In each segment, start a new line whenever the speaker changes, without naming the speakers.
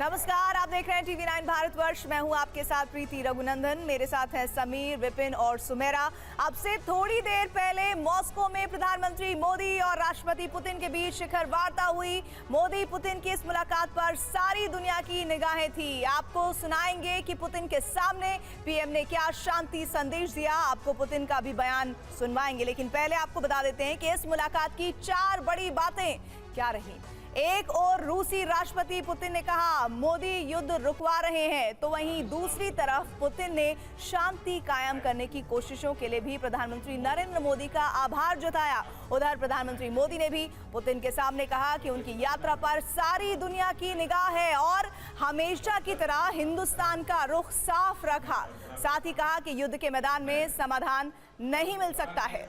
नमस्कार, आप देख रहे हैं टीवी 9 भारतवर्ष। मैं हूं आपके साथ प्रीति रघुनंदन। मेरे साथ हैं समीर, विपिन और सुमेरा। अब से थोड़ी देर पहले मॉस्को में प्रधानमंत्री मोदी और राष्ट्रपति पुतिन के बीच शिखर वार्ता हुई। मोदी पुतिन की इस मुलाकात पर सारी दुनिया की निगाहें थी। आपको सुनाएंगे कि पुतिन के सामने पीएम ने क्या शांति संदेश दिया। आपको पुतिन का भी बयान सुनवाएंगे, लेकिन पहले आपको बता देते हैं कि इस मुलाकात की 4 बड़ी बातें क्या रही। एक और रूसी राष्ट्रपति पुतिन ने कहा मोदी युद्ध रुकवा रहे हैं, तो वहीं दूसरी तरफ पुतिन ने शांति कायम करने की कोशिशों के लिए भी प्रधानमंत्री नरेंद्र मोदी का आभार जताया। उधर प्रधानमंत्री मोदी ने भी पुतिन के सामने कहा कि उनकी यात्रा पर सारी दुनिया की निगाह है और हमेशा की तरह हिंदुस्तान का रुख साफ रखा। साथ ही कहा कि युद्ध के मैदान में समाधान नहीं मिल सकता है।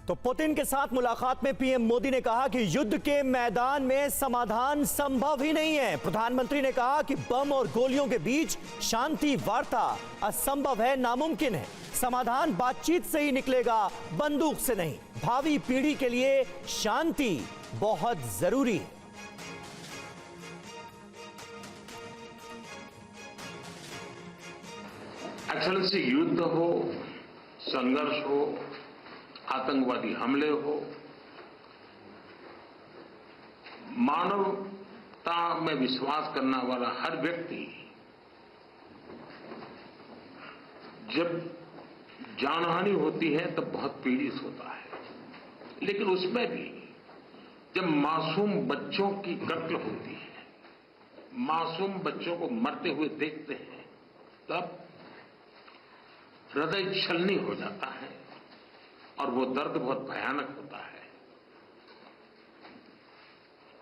तो पुतिन के साथ मुलाकात में पीएम मोदी ने कहा कि युद्ध के मैदान में समाधान संभव ही नहीं है। प्रधानमंत्री ने कहा कि बम और गोलियों के बीच शांति वार्ता असंभव है, नामुमकिन है। समाधान बातचीत से ही निकलेगा, बंदूक से नहीं। भावी पीढ़ी के लिए शांति बहुत जरूरी है।
एक्सेलेंसी, युद्ध हो, संघर्ष हो, आतंकवादी हमले हो, मानवता में विश्वास करने वाला हर व्यक्ति जब जानहानि होती है तब बहुत पीड़ित होता है। लेकिन उसमें भी जब मासूम बच्चों की कत्ल होती है, मासूम बच्चों को मरते हुए देखते हैं, तब हृदय छलनी हो जाता है और वो दर्द बहुत भयानक होता है।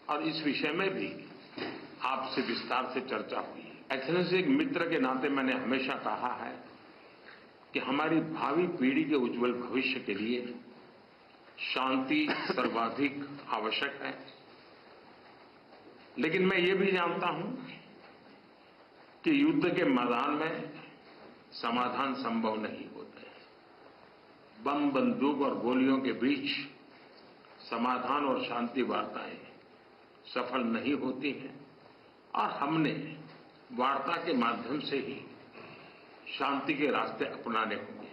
और इस विषय में भी आपसे विस्तार से चर्चा हुई। एक्सेलेंसी, एक मित्र के नाते मैंने हमेशा कहा है कि हमारी भावी पीढ़ी के उज्जवल भविष्य के लिए शांति सर्वाधिक आवश्यक है। लेकिन मैं ये भी जानता हूं कि युद्ध के मैदान में समाधान संभव नहीं होते। बम, बंदूक और गोलियों के बीच समाधान और शांति वार्ताएं सफल नहीं होती हैं और हमने वार्ता के माध्यम से ही शांति के रास्ते अपनाने होंगे।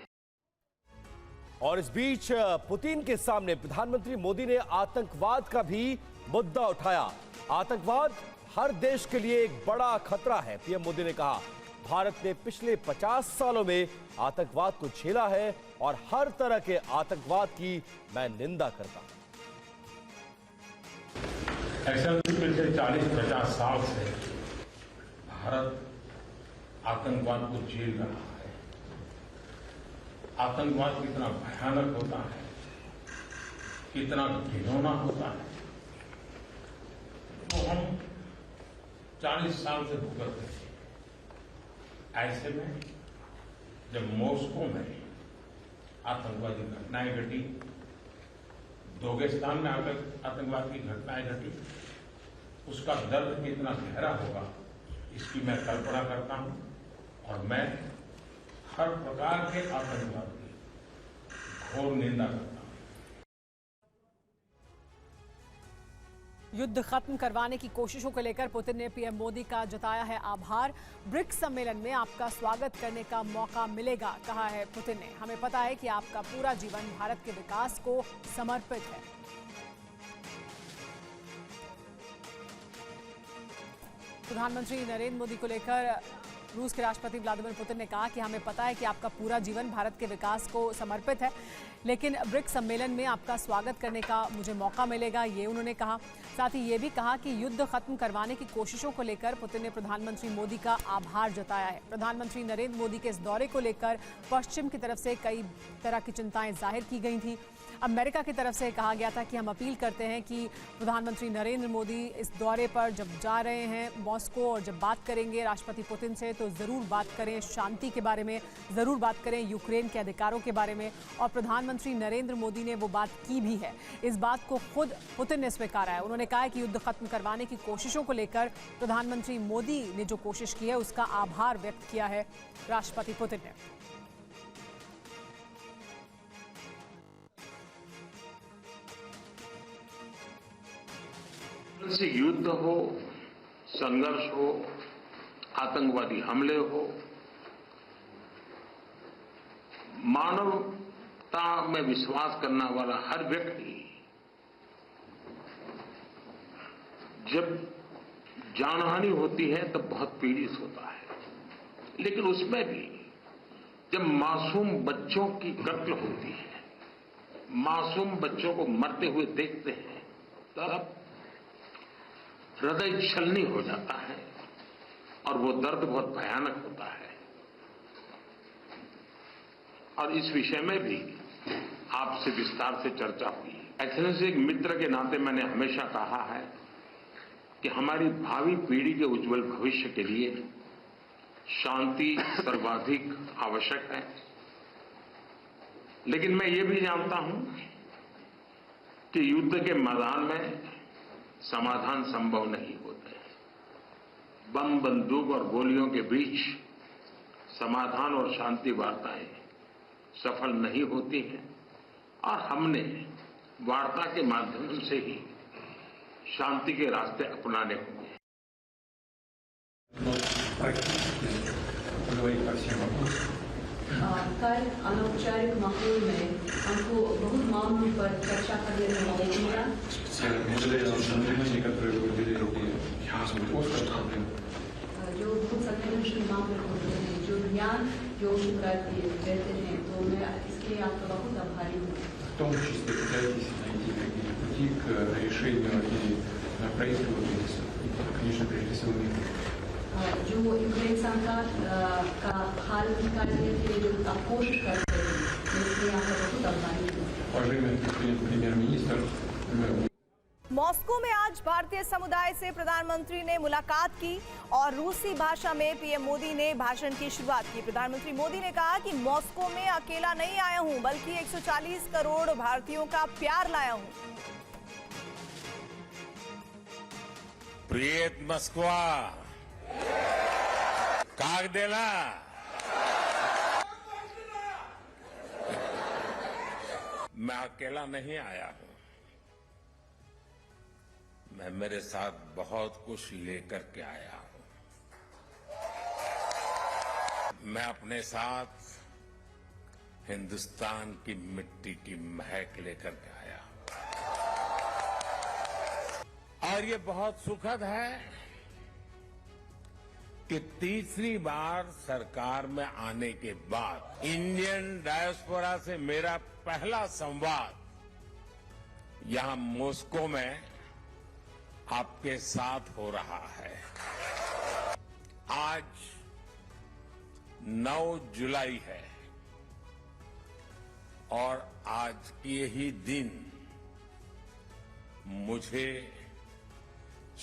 और इस बीच पुतिन के सामने प्रधानमंत्री मोदी ने आतंकवाद का भी मुद्दा उठाया। आतंकवाद हर देश के लिए एक बड़ा खतरा है। पीएम मोदी ने कहा भारत ने पिछले 50 सालों में आतंकवाद को झेला है और हर तरह के आतंकवाद की मैं निंदा करता हूं।
पिछले 40-50 साल से भारत आतंकवाद को झेल रहा है। आतंकवाद कितना भयानक होता है, कितना घिनौना होता है, तो हम 40 साल से भुगत रहे हैं। ऐसे में जब मॉस्को में आतंकवादी घटनाएं घटी, दोगेस्तान में आतंकवाद की घटनाएं घटी, उसका दर्द कितना गहरा होगा इसकी मैं कल्पना करता हूं और मैं हर प्रकार के आतंकवाद की घोर निंदा करता हूं।
युद्ध खत्म करवाने की कोशिशों को लेकर पुतिन ने पीएम मोदी का जताया है आभार। ब्रिक्स सम्मेलन में आपका स्वागत करने का मौका मिलेगा, कहा है पुतिन ने। हमें पता है कि आपका पूरा जीवन भारत के विकास को समर्पित है। प्रधानमंत्री नरेंद्र मोदी को लेकर रूस के राष्ट्रपति व्लादिमीर पुतिन ने कहा कि हमें पता है कि आपका पूरा जीवन भारत के विकास को समर्पित है, लेकिन ब्रिक्स सम्मेलन में आपका स्वागत करने का मुझे मौका मिलेगा, ये उन्होंने कहा। साथ ही ये भी कहा कि युद्ध खत्म करवाने की कोशिशों को लेकर पुतिन ने प्रधानमंत्री मोदी का आभार जताया है। प्रधानमंत्री नरेंद्र मोदी के इस दौरे को लेकर पश्चिम की तरफ से कई तरह की चिंताएं जाहिर की गई थी। अमेरिका की तरफ से कहा गया था कि हम अपील करते हैं कि प्रधानमंत्री नरेंद्र मोदी इस दौरे पर जब जा रहे हैं मॉस्को और जब बात करेंगे राष्ट्रपति पुतिन से तो ज़रूर बात करें शांति के बारे में, ज़रूर बात करें यूक्रेन के अधिकारों के बारे में। और प्रधानमंत्री नरेंद्र मोदी ने वो बात की भी है। इस बात को खुद पुतिन ने स्वीकारा है। उन्होंने कहा है कि युद्ध खत्म करवाने की कोशिशों को लेकर प्रधानमंत्री मोदी ने जो कोशिश की है उसका आभार व्यक्त किया है राष्ट्रपति पुतिन ने।
से युद्ध हो, संघर्ष हो, आतंकवादी हमले हो, मानवता में विश्वास करने वाला हर व्यक्ति जब जानहानि होती है तब बहुत पीड़ित होता है। लेकिन उसमें भी जब मासूम बच्चों की कत्ल होती है, मासूम बच्चों को मरते हुए देखते हैं, तब हृदय छलनी हो जाता है और वो दर्द बहुत भयानक होता है। और इस विषय में भी आपसे विस्तार से चर्चा हुई। एक्सेलेंसी, एक मित्र के नाते मैंने हमेशा कहा है कि हमारी भावी पीढ़ी के उज्जवल भविष्य के लिए शांति सर्वाधिक आवश्यक है। लेकिन मैं ये भी जानता हूं कि युद्ध के मैदान में समाधान संभव नहीं होते। बम, बंदूक और गोलियों के बीच समाधान और शांति वार्ताएं सफल नहीं होती हैं और हमने वार्ता के माध्यम से ही शांति के रास्ते अपनाने होंगे।
कल अनौपचारिक माहौल में हमको बहुत मामलों पर चर्चा करने का मौका मिला। जो बहुत संवेदनशील मामले होते हैं, जो ज्ञान जो देते हैं, तो मैं इसके लिए आपका बहुत आभारी हूँ।
В том числе пытаетесь найти какие-то пути к решению и проекту кризиса. Конечно, прежде всего мир.
जो यूक्रेन संकट का हाल निकालने के लिए जो आप कोशिश करते हैं, इसलिए आपका बहुत आभारी हूँ।
Уважаемый премьер-министр,
मॉस्को में आज भारतीय समुदाय से प्रधानमंत्री ने मुलाकात की और रूसी भाषा में पीएम मोदी ने भाषण की शुरुआत की। प्रधानमंत्री मोदी ने कहा कि मॉस्को में अकेला नहीं आया हूं, बल्कि 140 करोड़ भारतीयों का प्यार लाया हूं।
Привет, Москва! Как дела? मैं अकेला नहीं आया हूं, मैं मेरे साथ बहुत कुछ लेकर के आया हूं। मैं अपने साथ हिंदुस्तान की मिट्टी की महक लेकर के आया हूं। और ये बहुत सुखद है कि तीसरी बार सरकार में आने के बाद इंडियन डायस्पोरा से मेरा पहला संवाद यहां मॉस्को में आपके साथ हो रहा है। आज 9 जुलाई है और आज के ही दिन मुझे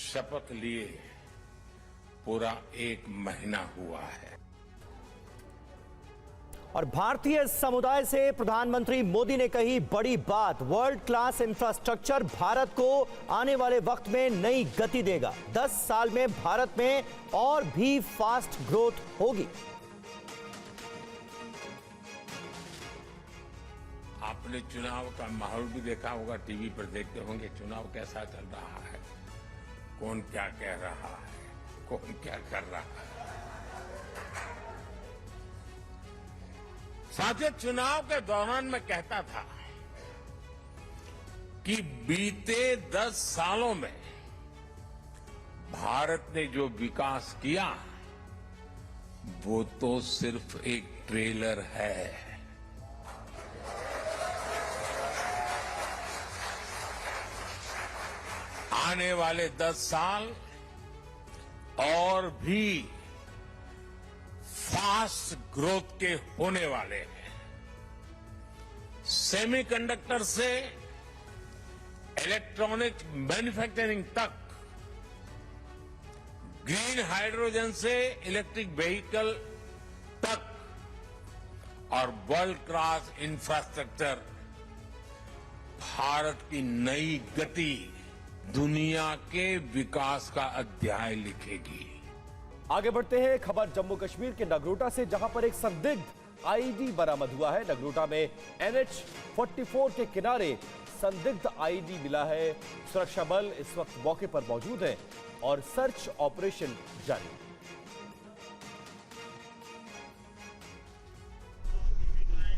शपथ लिए पूरा 1 महीना हुआ है।
और भारतीय समुदाय से प्रधानमंत्री मोदी ने कही बड़ी बात, वर्ल्ड क्लास इंफ्रास्ट्रक्चर भारत को आने वाले वक्त में नई गति देगा। 10 साल में भारत में और भी फास्ट ग्रोथ होगी।
आपने चुनाव का माहौल भी देखा होगा, टीवी पर देखते होंगे चुनाव कैसा चल रहा है, कौन क्या कह रहा है, कौन क्या कर रहा है। साथियों, चुनाव के दौरान मैं कहता था कि बीते 10 सालों में भारत ने जो विकास किया वो तो सिर्फ एक ट्रेलर है। आने वाले 10 साल और भी फास्ट ग्रोथ के होने वाले हैं। सेमीकंडक्टर से इलेक्ट्रॉनिक मैन्युफैक्चरिंग तक, ग्रीन हाइड्रोजन से इलेक्ट्रिक व्हीकल तक और वर्ल्ड क्लास इंफ्रास्ट्रक्चर भारत की नई गति दुनिया के विकास का अध्याय लिखेगी।
आगे बढ़ते हैं, खबर जम्मू कश्मीर के नगरोटा से, जहां पर एक संदिग्ध आईईडी बरामद हुआ है। नगरोटा में NH-44 के किनारे संदिग्ध आईईडी मिला है। सुरक्षा बल इस वक्त मौके पर मौजूद है और सर्च ऑपरेशन जारी है।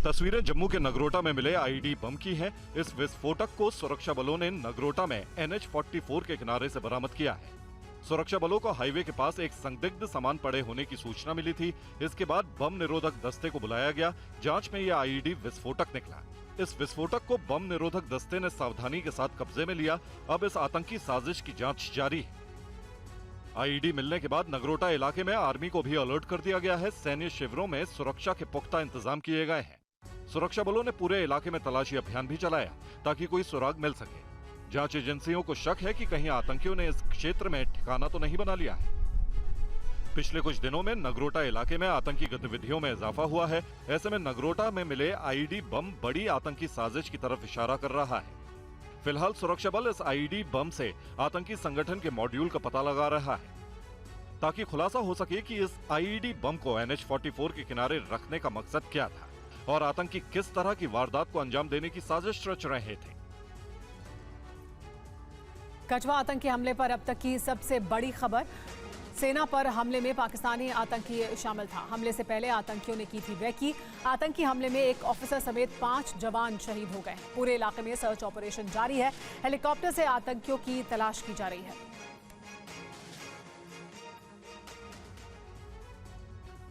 तस्वीरें जम्मू के नगरोटा में मिले आईईडी बम की हैं। इस विस्फोटक को सुरक्षा बलों ने नगरोटा में NH-44 के किनारे से बरामद किया है। सुरक्षा बलों को हाईवे के पास एक संदिग्ध सामान पड़े होने की सूचना मिली थी। इसके बाद बम निरोधक दस्ते को बुलाया गया। जांच में यह आईईडी विस्फोटक निकला। इस विस्फोटक को बम निरोधक दस्ते ने सावधानी के साथ कब्जे में लिया। अब इस आतंकी साजिश की जांच जारी है। आईईडी मिलने के बाद नगरोटा इलाके में आर्मी को भी अलर्ट कर दिया गया है। सैन्य शिविरों में सुरक्षा के पुख्ता इंतजाम किए गए हैं। सुरक्षा बलों ने पूरे इलाके में तलाशी अभियान भी चलाया ताकि कोई सुराग मिल सके। जांच एजेंसियों को शक है कि कहीं आतंकियों ने इस क्षेत्र में ठिकाना तो नहीं बना लिया है। पिछले कुछ दिनों में नगरोटा इलाके में आतंकी गतिविधियों में इजाफा हुआ है। ऐसे में नगरोटा में मिले आईईडी बम बड़ी आतंकी साजिश की तरफ इशारा कर रहा है। फिलहाल सुरक्षा बल इस आईईडी बम से आतंकी संगठन के मॉड्यूल का पता लगा रहा है ताकि खुलासा हो सके कि इस आईईडी बम को NH-44 के किनारे रखने का मकसद क्या था और आतंकी किस तरह की वारदात को अंजाम देने की साजिश रच रहे थे।
कठुआ आतंकी हमले पर अब तक की सबसे बड़ी खबर। सेना पर हमले में पाकिस्तानी आतंकी शामिल था। हमले से पहले आतंकियों ने की थी रेकी। आतंकी हमले में एक ऑफिसर समेत 5 जवान शहीद हो गए। पूरे इलाके में सर्च ऑपरेशन जारी है। हेलीकॉप्टर से आतंकियों की तलाश की जा रही है।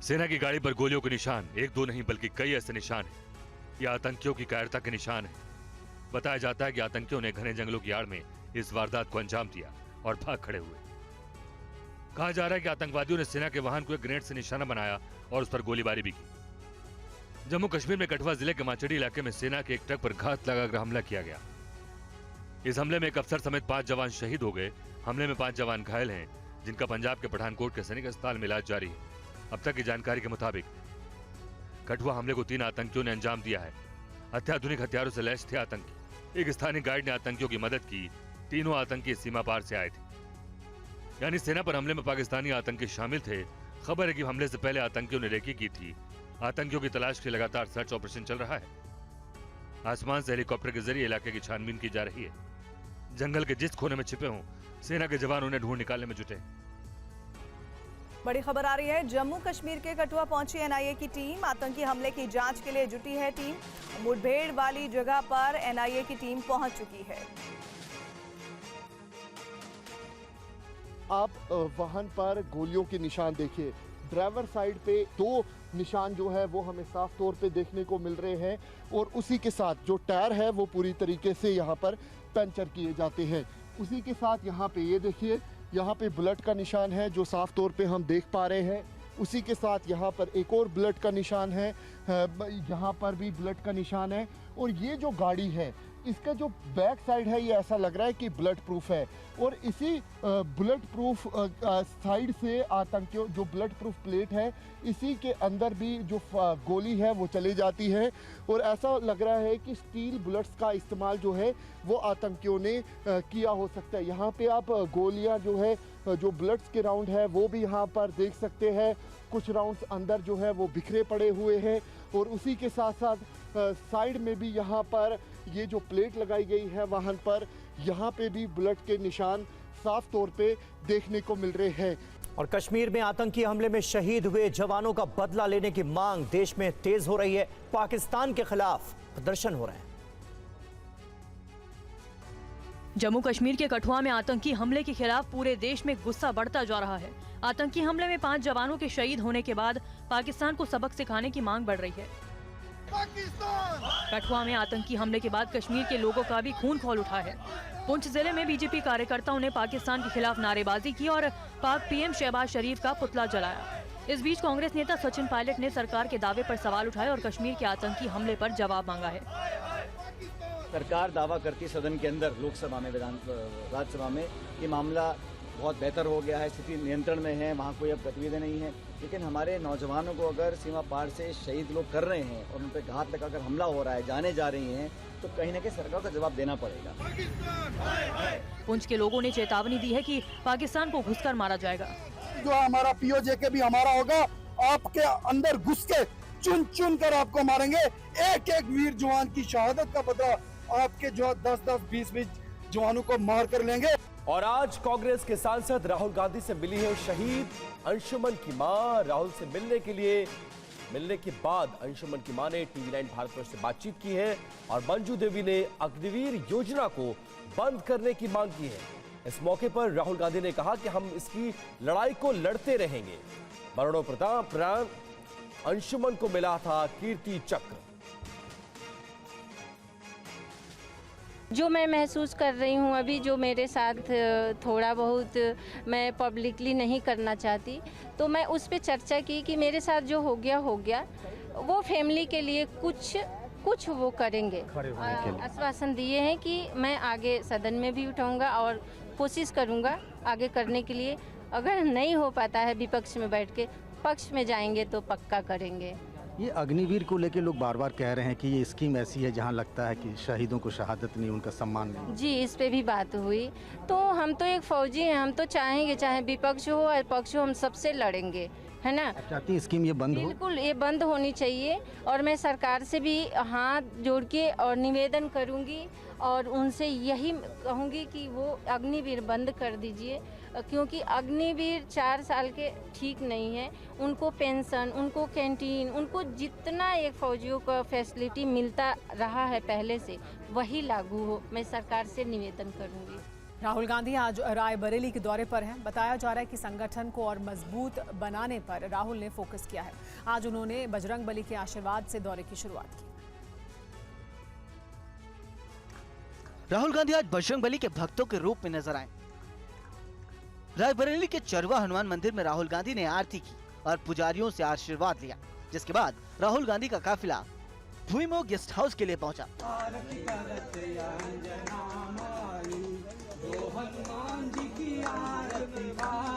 सेना की गाड़ी पर गोलियों के निशान, एक दो नहीं बल्कि कई ऐसे निशान हैं। यह आतंकियों की कायरता के निशान है। बताया जाता है कि आतंकियों ने घने जंगलों की आड़ में इस वारदात को अंजाम दिया और भाग खड़े हुए। कहा जा रहा है कि आतंकवादियों ने सेना के वाहन को एक ग्रेनेड से निशाना बनाया और उस पर गोलीबारी भी की। जम्मू कश्मीर में कठुआ जिले के माचड़ी इलाके में सेना के एक ट्रक पर घात लगाकर हमला किया गया। इस हमले में एक अफसर समेत 5 जवान शहीद हो गए। हमले में 5 जवान घायल हैं, जिनका पंजाब के पठानकोट के सैनिक अस्पताल में इलाज जारी है। अब तक की जानकारी के मुताबिक कठुआ हमले को 3 आतंकियों ने अंजाम दिया है। अत्याधुनिक हथियारों से लैस थे आतंकी। एक स्थानीय गाइड ने आतंकियों की मदद की। तीनों आतंकी सीमा पार से आए थे, यानी सेना पर हमले में पाकिस्तानी आतंकी शामिल थे। खबर है कि हमले से पहले आतंकियों ने रेकी की थी। आतंकियों की तलाश के लगातार सर्च ऑपरेशन चल रहा है। आसमान से हेलीकॉप्टर के जरिए इलाके की छानबीन की जा रही है। जंगल के जिस कोने में छिपे हों, सेना के जवान उन्हें ढूंढ निकालने में जुटे।
बड़ी खबर आ रही है। जम्मू कश्मीर के कठुआ पहुंची एनआईए की टीम। आतंकी हमले की जांच के लिए जुटी है टीम। मुठभेड़ वाली जगह पर एनआईए की टीम पहुंच चुकी है।
आप वाहन पर गोलियों के निशान देखिए। ड्राइवर साइड पे 2 निशान जो है वो हमें साफ तौर पे देखने को मिल रहे हैं और उसी के साथ जो टायर है वो पूरी तरीके से यहाँ पर पंचर किए जाते हैं। उसी के साथ यहाँ पे ये देखिए, यहाँ पे बुलेट का निशान है जो साफ तौर पे हम देख पा रहे हैं। उसी के साथ यहाँ पर एक और बुलेट का निशान है, यहाँ पर भी बुलेट का निशान है। और ये जो गाड़ी है इसका जो बैक साइड है ये ऐसा लग रहा है कि बुलेट प्रूफ है और इसी बुलेट प्रूफ साइड से आतंकियों जो बुलेट प्रूफ प्लेट है इसी के अंदर भी जो गोली है वो चली जाती है और ऐसा लग रहा है कि स्टील बुलेट्स का इस्तेमाल जो है वो आतंकियों ने किया हो सकता है। यहाँ पे आप गोलियाँ जो है जो बुलेट्स के राउंड है वो भी यहाँ पर देख सकते हैं। कुछ राउंड्स अंदर जो है वो बिखरे पड़े हुए हैं और उसी के साथ साथ साइड में भी यहाँ पर ये जो प्लेट लगाई गई है वाहन पर, यहाँ पे भी बुलेट के निशान साफ तौर पे देखने को मिल रहे हैं।
और कश्मीर में आतंकी हमले में शहीद हुए जवानों का बदला लेने की मांग देश में तेज हो रही है। पाकिस्तान के खिलाफ प्रदर्शन हो रहे हैं।
जम्मू कश्मीर के कठुआ में आतंकी हमले के खिलाफ पूरे देश में गुस्सा बढ़ता जा रहा है। आतंकी हमले में 5 जवानों के शहीद होने के बाद पाकिस्तान को सबक सिखाने की मांग बढ़ रही है। कठुआ में आतंकी हमले के बाद कश्मीर के लोगों का भी खून खौल उठा है। पुंछ जिले में बीजेपी कार्यकर्ताओं ने पाकिस्तान के खिलाफ नारेबाजी की और पाक पीएम शहबाज शरीफ का पुतला जलाया। इस बीच कांग्रेस नेता सचिन पायलट ने सरकार के दावे पर सवाल उठाए और कश्मीर के आतंकी हमले पर जवाब मांगा है।
सरकार दावा करती सदन के अंदर, लोकसभा में, राज्यसभा में, ये मामला बहुत बेहतर हो गया है, स्थिति नियंत्रण में है, वहाँ कोई अब गतिविधि नहीं है। लेकिन हमारे नौजवानों को अगर सीमा पार से शहीद लोग कर रहे हैं और उन पर घात लगाकर हमला हो रहा है, जाने जा रही हैं, तो कहीं न कहीं सरकार को जवाब देना पड़ेगा।
पुंछ के लोगों ने चेतावनी दी है कि पाकिस्तान को घुसकर मारा जाएगा।
जो हमारा पीओजे भी हमारा होगा, आपके अंदर घुस के चुन चुन कर आपको मारेंगे। एक एक वीर जवान की शहादत का बदला आपके जो 10-10, 20-20 जवानों को मार कर लेंगे।
और आज कांग्रेस के सांसद राहुल गांधी से मिली है शहीद अंशुमन की मां। राहुल से मिलने के बाद अंशुमन की मां ने TV9 भारतवर्ष से बातचीत की है और मंजू देवी ने अग्निवीर योजना को बंद करने की मांग की है। इस मौके पर राहुल गांधी ने कहा कि हम इसकी लड़ाई को लड़ते रहेंगे। मरणोपरांत अंशुमन को मिला था कीर्ति चक्र।
जो मैं महसूस कर रही हूँ अभी, जो मेरे साथ थोड़ा बहुत मैं पब्लिकली नहीं करना चाहती, तो मैं उस पर चर्चा की कि मेरे साथ जो हो गया वो फैमिली के लिए कुछ वो करेंगे। आश्वासन दिए हैं कि मैं आगे सदन में भी उठाऊंगा और कोशिश करूंगा आगे करने के लिए। अगर नहीं हो पाता है विपक्ष में बैठ के, पक्ष में जाएंगे तो पक्का करेंगे।
ये अग्निवीर को लेकर लोग बार बार कह रहे हैं कि ये स्कीम ऐसी है जहां लगता है कि शहीदों को शहादत नहीं, उनका सम्मान नहीं।
जी, इस पे भी बात हुई। तो हम तो एक फौजी हैं, हम तो चाहेंगे चाहे विपक्ष हो और पक्ष हो, हम सबसे लड़ेंगे, है ना।
चाहती है स्कीम ये बंद हो?
बिल्कुल, ये बंद होनी चाहिए और मैं सरकार से भी हाथ जोड़ के और निवेदन करूंगी और उनसे यही कहूंगी कि वो अग्निवीर बंद कर दीजिए, क्योंकि अग्निवीर 4 साल के ठीक नहीं है। उनको पेंशन, उनको कैंटीन, उनको जितना एक फौजियों का फैसिलिटी मिलता रहा है पहले से, वही लागू हो। मैं सरकार से निवेदन करूंगी।
राहुल गांधी आज रायबरेली के दौरे पर हैं। बताया जा रहा है कि संगठन को और मजबूत बनाने पर राहुल ने फोकस किया है। आज उन्होंने बजरंगबली के आशीर्वाद से दौरे की शुरुआत की।
राहुल गांधी आज बजरंगबली के भक्तों के रूप में नजर आए। रायबरेली के चरवा हनुमान मंदिर में राहुल गांधी ने आरती की और पुजारियों से आशीर्वाद लिया, जिसके बाद राहुल गांधी का काफिला भुईमो गेस्ट हाउस के लिए पहुंचा।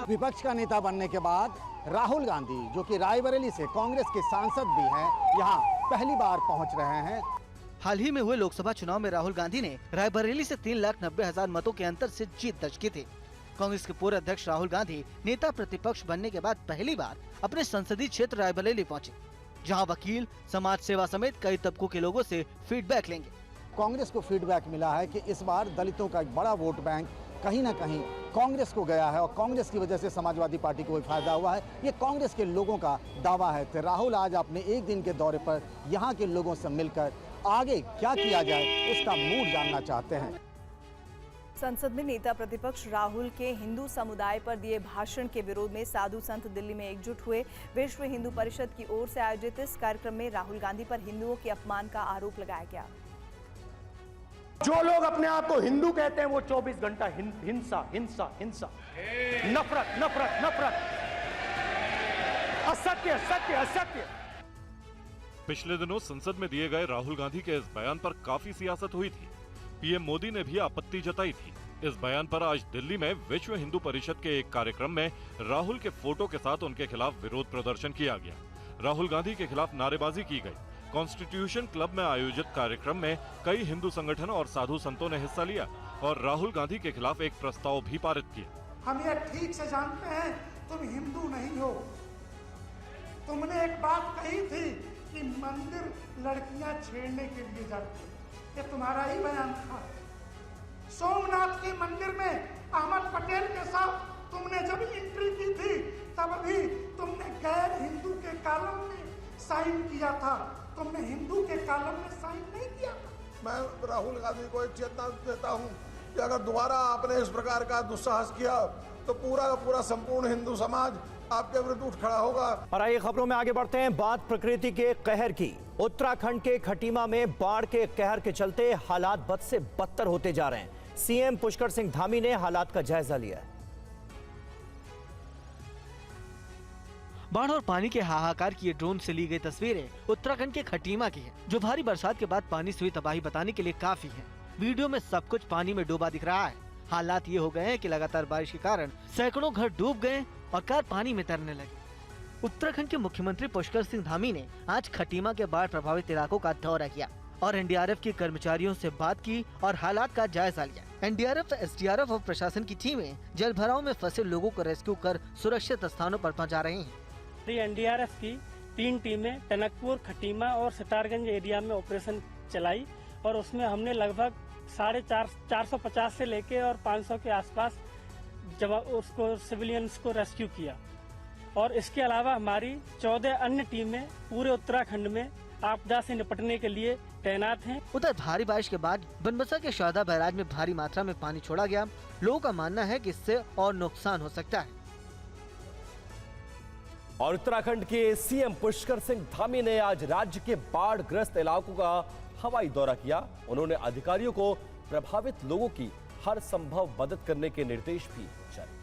विपक्ष का नेता बनने के बाद राहुल गांधी, जो कि रायबरेली से कांग्रेस के सांसद भी हैं, यहाँ पहली बार पहुंच रहे हैं।
हाल ही में हुए लोकसभा चुनाव में राहुल गांधी ने रायबरेली से 3,90,000 मतों के अंतर से जीत दर्ज की थी। कांग्रेस के पूर्व अध्यक्ष राहुल गांधी नेता प्रतिपक्ष बनने के बाद पहली बार अपने संसदीय क्षेत्र रायबरेली पहुंचे, जहां वकील, समाज सेवा समेत कई तबकों के लोगों से फीडबैक लेंगे।
कांग्रेस को फीडबैक मिला है कि इस बार दलितों का एक बड़ा वोट बैंक कहीं ना कहीं कांग्रेस को गया है और कांग्रेस की वजह से समाजवादी पार्टी को भी फायदा हुआ है। ये कांग्रेस के लोगों का दावा है। तो राहुल आज अपने एक दिन के दौरे पर यहाँ के लोगों से मिलकर आगे क्या किया जाए उसका मूड जानना चाहते हैं।
संसद में नेता प्रतिपक्ष राहुल के हिंदू समुदाय पर दिए भाषण के विरोध में साधु संत दिल्ली में एकजुट हुए। विश्व हिंदू परिषद की ओर से आयोजित इस कार्यक्रम में राहुल गांधी पर हिंदुओं के अपमान का आरोप लगाया गया।
जो लोग अपने आप को हिंदू कहते हैं वो 24 घंटा हिंसा हिंसा हिंसा, नफरत नफरत नफरत, असत्य सत्य असत्य।
पिछले दिनों संसद में दिए गए राहुल गांधी के इस बयान पर काफी सियासत हुई थी। पीएम मोदी ने भी आपत्ति जताई थी। इस बयान पर आज दिल्ली में विश्व हिंदू परिषद के एक कार्यक्रम में राहुल के फोटो के साथ उनके खिलाफ विरोध प्रदर्शन किया गया। राहुल गांधी के खिलाफ नारेबाजी की गई। कॉन्स्टिट्यूशन क्लब में आयोजित कार्यक्रम में कई हिंदू संगठन और साधु संतों ने हिस्सा लिया और राहुल गांधी के खिलाफ एक प्रस्ताव भी पारित किया।
हम ये ठीक से जानते हैं तुम हिंदू नहीं हो। तुमने एक बात कही थी कि मंदिर लड़कियां छेड़ने के लिए जाती है, ये तुम्हारा ही बयान था। सोमनाथ के मंदिर में अहमद पटेल के साथ तुमने जब एंट्री की थी तब भी तुमने गैर हिंदू के कॉलम में साइन किया था, तुमने हिंदू के कॉलम में साइन नहीं किया था।
मैं राहुल गांधी को एक चेतावनी देता हूं कि अगर दोबारा आपने इस प्रकार का दुस्साहस किया तो पूरा का पूरा संपूर्ण हिंदू समाज आपके विरुद्ध उठ खड़ा होगा।
और आइए खबरों में आगे बढ़ते हैं। बात प्रकृति के कहर की। उत्तराखंड के खटीमा में बाढ़ के कहर के चलते हालात बद से बदतर होते जा रहे हैं। सीएम पुष्कर सिंह धामी ने हालात का जायजा लिया है।
बाढ़ और पानी के हाहाकार की ये ड्रोन से ली गई तस्वीरें उत्तराखंड के खटीमा की है, जो भारी बरसात के बाद पानी से हुई तबाही बताने के लिए काफी है। वीडियो में सब कुछ पानी में डूबा दिख रहा है। हालात ये हो गए हैं कि लगातार बारिश के कारण सैकड़ों घर डूब गए और कार पानी में तैरने लगे। उत्तराखंड के मुख्यमंत्री पुष्कर सिंह धामी ने आज खटीमा के बाढ़ प्रभावित इलाकों का दौरा किया और एनडीआरएफ के कर्मचारियों से बात की और हालात का जायजा लिया। एनडीआरएफ, एसडीआरएफ और प्रशासन की टीमें जल भराव में फंसे लोगों को रेस्क्यू कर सुरक्षित स्थानों पर पहुंचा रही हैं।
एनडीआरएफ की 3 टीमें टनकपुर, खटीमा और सितारगंज एरिया में ऑपरेशन चलाई और उसमें हमने लगभग 450 से लेके और 500 के आसपास जब उसको सिविलियंस को रेस्क्यू किया। और इसके अलावा हमारी 14 अन्य टीमें पूरे उत्तराखंड में आपदा से निपटने के लिए तैनात हैं।
उधर भारी बारिश के बाद बनबसा के शारदा बैराज में भारी मात्रा में पानी छोड़ा गया। लोगों का मानना है कि इससे और नुकसान हो सकता है।
और उत्तराखंड के सीएम पुष्कर सिंह धामी ने आज राज्य के बाढ़ ग्रस्त इलाकों का हवाई दौरा किया। उन्होंने अधिकारियों को प्रभावित लोगों की हर संभव मदद करने के निर्देश भी जारी।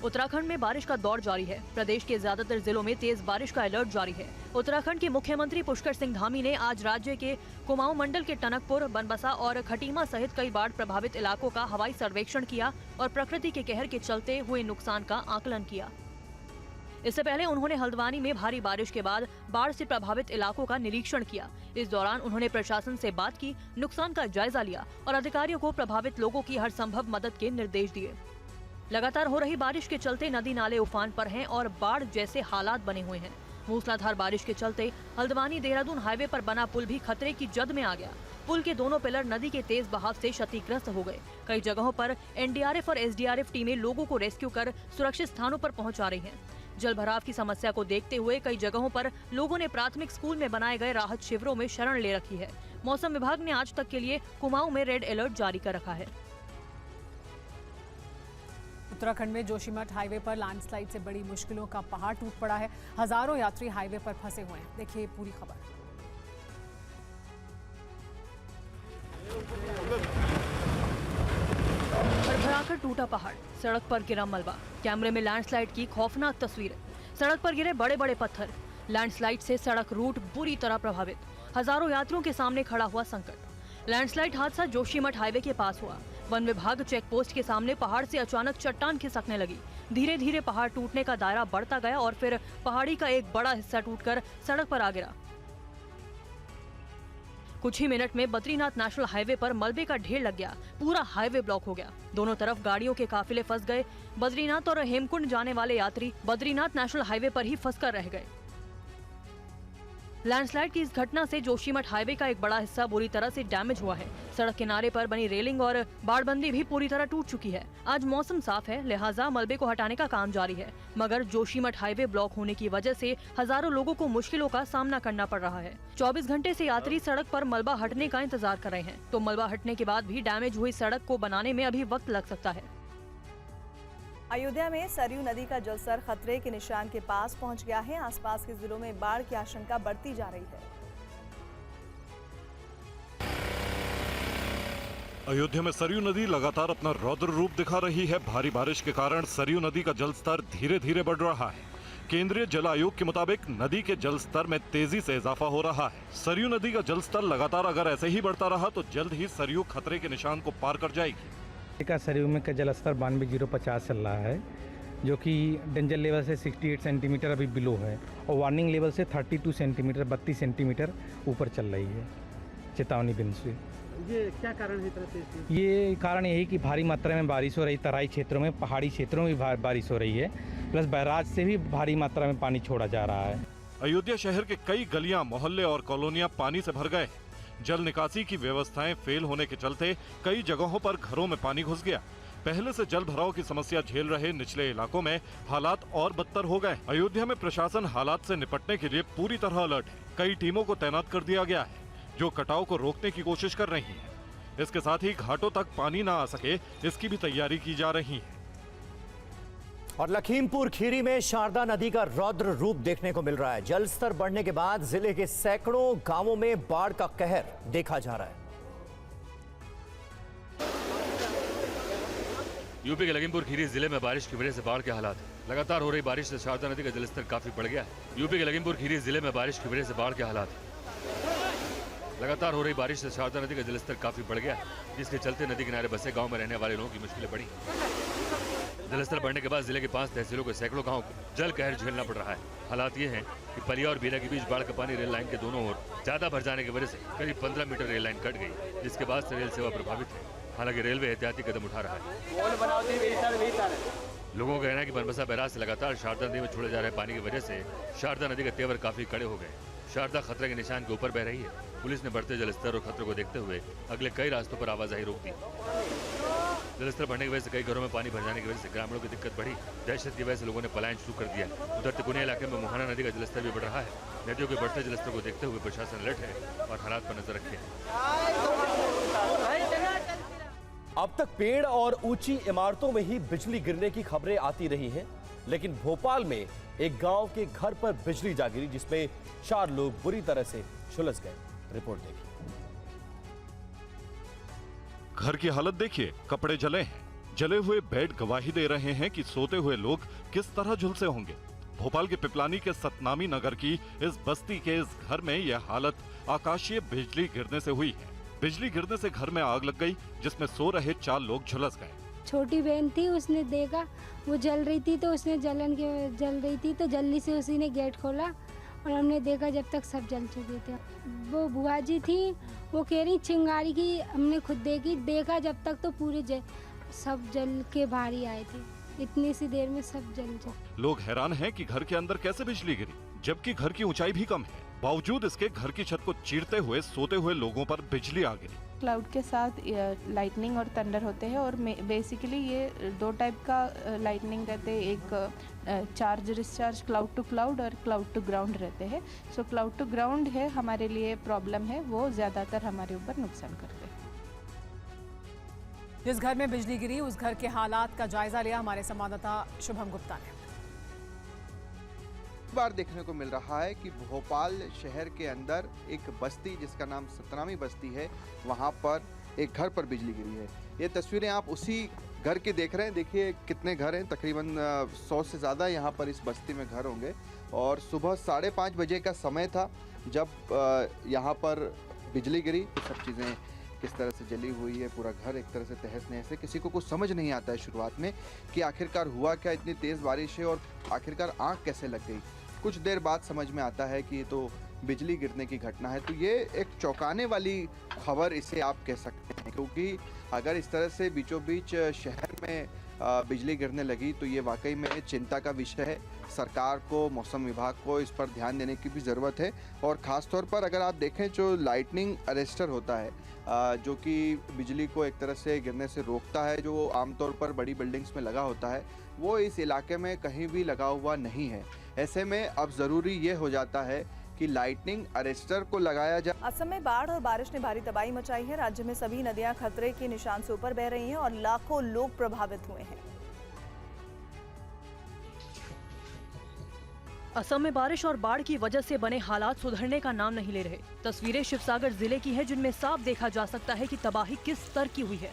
उत्तराखंड में बारिश का दौर जारी है। प्रदेश के ज्यादातर जिलों में तेज बारिश का अलर्ट जारी है। उत्तराखंड के मुख्यमंत्री पुष्कर सिंह धामी ने आज राज्य के कुमाऊं मंडल के टनकपुर, बनबसा और खटीमा सहित कई बाढ़ प्रभावित इलाकों का हवाई सर्वेक्षण किया और प्रकृति के कहर के चलते हुए नुकसान का आकलन किया। इससे पहले उन्होंने हल्द्वानी में भारी बारिश के बाद बाढ़ से प्रभावित इलाकों का निरीक्षण किया। इस दौरान उन्होंने प्रशासन से बात की, नुकसान का जायजा लिया और अधिकारियों को प्रभावित लोगों की हर संभव मदद के निर्देश दिए। लगातार हो रही बारिश के चलते नदी नाले उफान पर हैं और बाढ़ जैसे हालात बने हुए हैं। मूसलाधार बारिश के चलते हल्द्वानी देहरादून हाईवे पर बना पुल भी खतरे की जद में आ गया। पुल के दोनों पिलर नदी के तेज बहाव से क्षतिग्रस्त हो गए। कई जगहों पर एनडीआरएफ और एसडीआरएफ टीमें लोगों को रेस्क्यू कर सुरक्षित स्थानों पर पहुंचा रही हैं। जल भराव की समस्या को देखते हुए कई जगहों पर लोगों ने प्राथमिक स्कूल में बनाए गए राहत शिविरों में शरण ले रखी है। मौसम विभाग ने आज तक के लिए कुमाऊं में रेड अलर्ट जारी कर रखा है।
उत्तराखंड में जोशीमठ हाईवे पर लैंडस्लाइड से बड़ी मुश्किलों का पहाड़ टूट पड़ा है। हजारों यात्री हाईवे पर फंसे हुए हैं। देखिए पूरी खबर।
भरभराकर टूटा पहाड़, सड़क पर गिरा मलबा, कैमरे में लैंडस्लाइड की खौफनाक तस्वीरें। सड़क पर गिरे बड़े बड़े पत्थर, लैंडस्लाइड से सड़क रूट बुरी तरह प्रभावित। हजारों यात्रियों के सामने खड़ा हुआ संकट। लैंडस्लाइड हादसा जोशीमठ हाईवे के पास हुआ। वन विभाग चेक पोस्ट के सामने पहाड़ से अचानक चट्टान खिसकने लगी। धीरे धीरे पहाड़ टूटने का दायरा बढ़ता गया और फिर पहाड़ी का एक बड़ा हिस्सा टूटकर सड़क पर आ गिरा। कुछ ही मिनट में बद्रीनाथ नेशनल हाईवे पर मलबे का ढेर लग गया। पूरा हाईवे ब्लॉक हो गया। दोनों तरफ गाड़ियों के काफिले फंस गए। बद्रीनाथ और हेमकुंड जाने वाले यात्री बद्रीनाथ नेशनल हाईवे पर ही फंसकर रह गए। लैंडस्लाइड की इस घटना से जोशीमठ हाईवे का एक बड़ा हिस्सा बुरी तरह से डैमेज हुआ है। सड़क किनारे पर बनी रेलिंग और बाड़बंदी भी पूरी तरह टूट चुकी है। आज मौसम साफ है, लिहाजा मलबे को हटाने का काम जारी है। मगर जोशीमठ हाईवे ब्लॉक होने की वजह से हजारों लोगों को मुश्किलों का सामना करना पड़ रहा है। 24 घंटे से यात्री सड़क पर मलबा हटने का इंतजार कर रहे हैं, तो मलबा हटने के बाद भी डैमेज हुई सड़क को बनाने में अभी वक्त लग सकता है।
अयोध्या में सरयू नदी का जलस्तर खतरे के निशान के पास पहुंच गया है। आसपास के जिलों में बाढ़ की आशंका बढ़ती जा रही है।
अयोध्या में सरयू नदी लगातार अपना रौद्र रूप दिखा रही है। भारी बारिश के कारण सरयू नदी का जलस्तर धीरे धीरे बढ़ रहा है। केंद्रीय जल आयोग के मुताबिक नदी के जलस्तर में तेजी से इजाफा हो रहा है। सरयू नदी का जलस्तर लगातार अगर ऐसे ही बढ़ता रहा तो जल्द ही सरयू खतरे के निशान को पार कर जाएगी।
सरयू में का जलस्तर 92,050 चल रहा है, जो कि डेंजर लेवल से 68 सेंटीमीटर अभी बिलो है और वार्निंग लेवल से 32 सेंटीमीटर 32 सेंटीमीटर ऊपर चल रही है चेतावनी बिंदु से।
ये क्या कारण है? तरह
ये कारण यही कि भारी मात्रा में बारिश हो रही, तराई क्षेत्रों में, पहाड़ी क्षेत्रों में भी बारिश हो रही है, प्लस बैराज से भी भारी मात्रा में पानी छोड़ा जा रहा है।
अयोध्या शहर के कई गलियां, मोहल्ले और कॉलोनियां पानी से भर गए। जल निकासी की व्यवस्थाएं फेल होने के चलते कई जगहों पर घरों में पानी घुस गया। पहले से जल भराव की समस्या झेल रहे निचले इलाकों में हालात और बदतर हो गए। अयोध्या में प्रशासन हालात से निपटने के लिए पूरी तरह अलर्ट है। कई टीमों को तैनात कर दिया गया है, जो कटाव को रोकने की कोशिश कर रही है। इसके साथ ही घाटों तक पानी न आ सके, इसकी भी तैयारी की जा रही है।
और लखीमपुर खीरी में शारदा नदी का रौद्र रूप देखने को मिल रहा है। जल स्तर बढ़ने के बाद जिले के सैकड़ों गांवों में बाढ़ का कहर देखा जा रहा है।
यूपी के लखीमपुर खीरी जिले में बारिश की वजह से बाढ़ के हालात हैं। लगातार हो रही बारिश से शारदा नदी का जलस्तर काफी बढ़ गया है। यूपी के लखीमपुर खीरी जिले में बारिश की वजह से बाढ़ के हालात हैं। लगातार हो रही बारिश से शारदा नदी का जलस्तर काफी बढ़ गया है, जिसके चलते नदी किनारे बसे गाँव में रहने वाले लोगों की मुश्किलें बढ़ी। जलस्तर बढ़ने के बाद जिले के 5 तहसीलों के सैकड़ों गांवों को जल कहर झेलना पड़ रहा है। हालात ये हैं कि पलिया और बीरा के बीच बाढ़ का पानी रेल लाइन के दोनों ओर ज्यादा भर जाने की वजह से करीब 15 मीटर रेल लाइन कट गई, जिसके बाद से रेल सेवा प्रभावित है। हालांकि रेलवे एहतियाती कदम उठा रहा है। लोगों का कहना है कि बनबसा बैराज से लगातार शारदा नदी में छोड़े जा रहे पानी की वजह से शारदा नदी के तेवर काफी कड़े हो गए। शारदा खतरे के निशान के ऊपर बह रही है। पुलिस ने बढ़ते जलस्तर और खतरे को देखते हुए अगले कई रास्तों पर आवाजाही रोक दी। जलस्तर बढ़ने की वजह से कई घरों में पानी भर जाने की वजह से ग्रामीणों की दिक्कत बढ़ी। दहशत की वजह से लोगों ने पलायन शुरू कर दिया। उधर तिकोनिया इलाके में मोहाना नदी का जलस्तर भी बढ़ रहा है। नदियों के बढ़ते जलस्तर को देखते हुए प्रशासन अलर्ट है और हालात पर नजर रखे।
अब तक पेड़ और ऊंची इमारतों में ही बिजली गिरने की खबरें आती रही हैं, लेकिन भोपाल में एक गांव के घर पर बिजली जा गिरी, जिसमें 4 लोग बुरी तरह से झुलस गए। रिपोर्ट देखिए।
घर की हालत देखिए, कपड़े जले हैं। जले हुए बेड गवाही दे रहे हैं कि सोते हुए लोग किस तरह झुलसे होंगे। भोपाल के पिपलानी के सतनामी नगर की इस बस्ती के इस घर में यह हालत आकाशीय बिजली गिरने से हुई है। बिजली गिरने से घर में आग लग गई, जिसमें सो रहे 4 लोग झुलस गए।
छोटी बहन थी, उसने देखा वो जल रही थी तो उसने जल रही थी तो जल्दी से उसी ने गेट खोला और हमने देखा जब तक सब जल चुके थे। वो बुआ जी थी, वो कह रही चिंगारी की, हमने खुद देखा जब तक तो पूरे सब जल के बाहर ही आए थे। इतनी सी देर में सब जल।
लोग हैरान हैं कि घर के अंदर कैसे बिजली गिरी, जबकि घर की ऊंचाई भी कम है। बावजूद इसके घर की छत को चीरते हुए सोते हुए लोगों पर बिजली आ गिरी।
क्लाउड के साथ लाइटनिंग और थंडर होते हैं और बेसिकली ये 2 टाइप का लाइटनिंग रहते हैं। एक charge discharge cloud to cloud और क्लाउड टू ग्राउंड रहते हैं। सो क्लाउड टू ग्राउंड है हमारे लिए प्रॉब्लम है, वो ज़्यादातर हमारे ऊपर नुकसान करते हैं।
जिस घर में बिजली गिरी उस घर के हालात का जायजा लिया हमारे संवाददाता शुभम गुप्ता ने।
बार देखने को मिल रहा है कि भोपाल शहर के अंदर एक बस्ती जिसका नाम सतनामी बस्ती है, वहां पर एक घर पर बिजली गिरी है। ये तस्वीरें आप उसी घर की देख रहे हैं। देखिए कितने घर हैं, तकरीबन 100 से ज़्यादा यहाँ पर इस बस्ती में घर होंगे। और सुबह 5:30 बजे का समय था जब यहाँ पर बिजली गिरी। सब चीज़ें किस तरह से जली हुई है, पूरा घर एक तरह से तहस नहस है। किसी को कुछ समझ नहीं आता है शुरुआत में कि आखिरकार हुआ क्या, इतनी तेज़ बारिश है और आखिरकार आग कैसे लग गई। कुछ देर बाद समझ में आता है कि ये तो बिजली गिरने की घटना है। तो ये एक चौंकाने वाली खबर इसे आप कह सकते हैं, क्योंकि अगर इस तरह से बीचों बीच शहर में बिजली गिरने लगी तो ये वाकई में चिंता का विषय है। सरकार को, मौसम विभाग को इस पर ध्यान देने की भी ज़रूरत है। और ख़ास तौर पर अगर आप देखें जो लाइटनिंग अरेस्टर होता है, जो कि बिजली को एक तरह से गिरने से रोकता है, जो आमतौर पर बड़ी बिल्डिंग्स में लगा होता है, वो इस इलाके में कहीं भी लगा हुआ नहीं है। ऐसे में अब ज़रूरी ये हो जाता है कि लाइटनिंग अरेस्टर को लगाया जाए।
असम में बाढ़ और बारिश ने भारी तबाही मचाई है। राज्य में सभी नदियां खतरे के निशान से ऊपर बह रही हैं और लाखों लोग प्रभावित हुए हैं।
असम में बारिश और बाढ़ की वजह से बने हालात सुधरने का नाम नहीं ले रहे। तस्वीरें शिवसागर जिले की हैं, जिनमें साफ देखा जा सकता है कि तबाही किस स्तर की हुई है।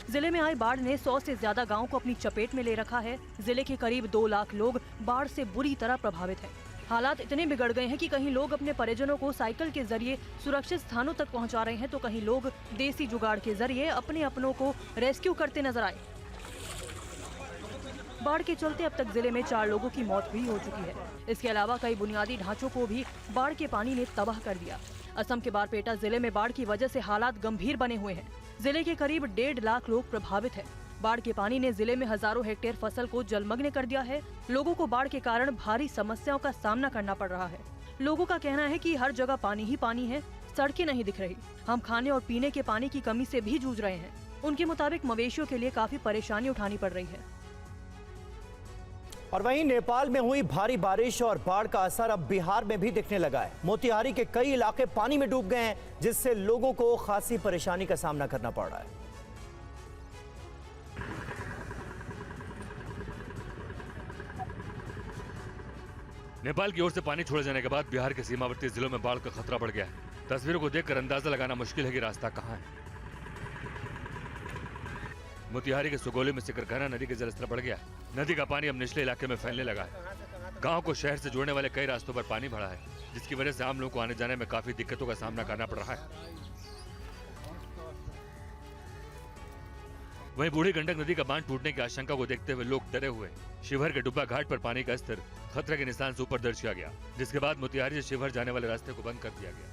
जिले में आई बाढ़ ने 100 से ज्यादा गांवों को अपनी चपेट में ले रखा है। जिले के करीब 2 लाख लोग बाढ़ से बुरी तरह प्रभावित हैं। हालात इतने बिगड़ गए हैं कि कहीं लोग अपने परिजनों को साइकिल के जरिए सुरक्षित स्थानों तक पहुंचा रहे हैं, तो कहीं लोग देसी जुगाड़ के जरिए अपने अपनों को रेस्क्यू करते नजर आए। बाढ़ के चलते अब तक जिले में 4 लोगों की मौत भी हो चुकी है। इसके अलावा कई बुनियादी ढांचों को भी बाढ़ के पानी ने तबाह कर दिया। असम के बारपेटा जिले में बाढ़ की वजह से हालात गंभीर बने हुए हैं। जिले के करीब 1.5 लाख लोग प्रभावित हैं। बाढ़ के पानी ने जिले में हजारों हेक्टेयर फसल को जलमग्न कर दिया है। लोगों को बाढ़ के कारण भारी समस्याओं का सामना करना पड़ रहा है। लोगों का कहना है कि हर जगह पानी ही पानी है, सड़कें नहीं दिख रही। हम खाने और पीने के पानी की कमी से भी जूझ रहे हैं। उनके मुताबिक मवेशियों के लिए काफी परेशानी उठानी पड़ रही है।
और वहीं नेपाल में हुई भारी बारिश और बाढ़ का असर अब बिहार में भी दिखने लगा है। मोतिहारी के कई इलाके पानी में डूब गए हैं, जिससे लोगों को खासी परेशानी का सामना करना पड़ रहा है।
नेपाल की ओर से पानी छोड़े जाने के बाद बिहार के सीमावर्ती जिलों में बाढ़ का खतरा बढ़ गया है। तस्वीरों को देखकर अंदाजा लगाना मुश्किल है कि रास्ता कहां है। मोतिहारी के सुगोली में सिकरघना नदी का जलस्तर बढ़ गया। नदी का पानी अब निचले इलाके में फैलने लगा है। गांव को शहर से जोड़ने वाले कई रास्तों पर पानी भरा है, जिसकी वजह से आम लोगों को आने जाने में काफी दिक्कतों का सामना करना पड़ रहा है। वहीं बूढ़ी गंडक नदी का बांध टूटने की आशंका को देखते हुए लोग डरे हुए। शिवहर के डुब्बा घाट पर पानी का स्तर खतरे के निशान से ऊपर दर्ज किया गया, जिसके बाद मोतिहारी से शिवहर जाने वाले रास्ते को बंद कर दिया गया।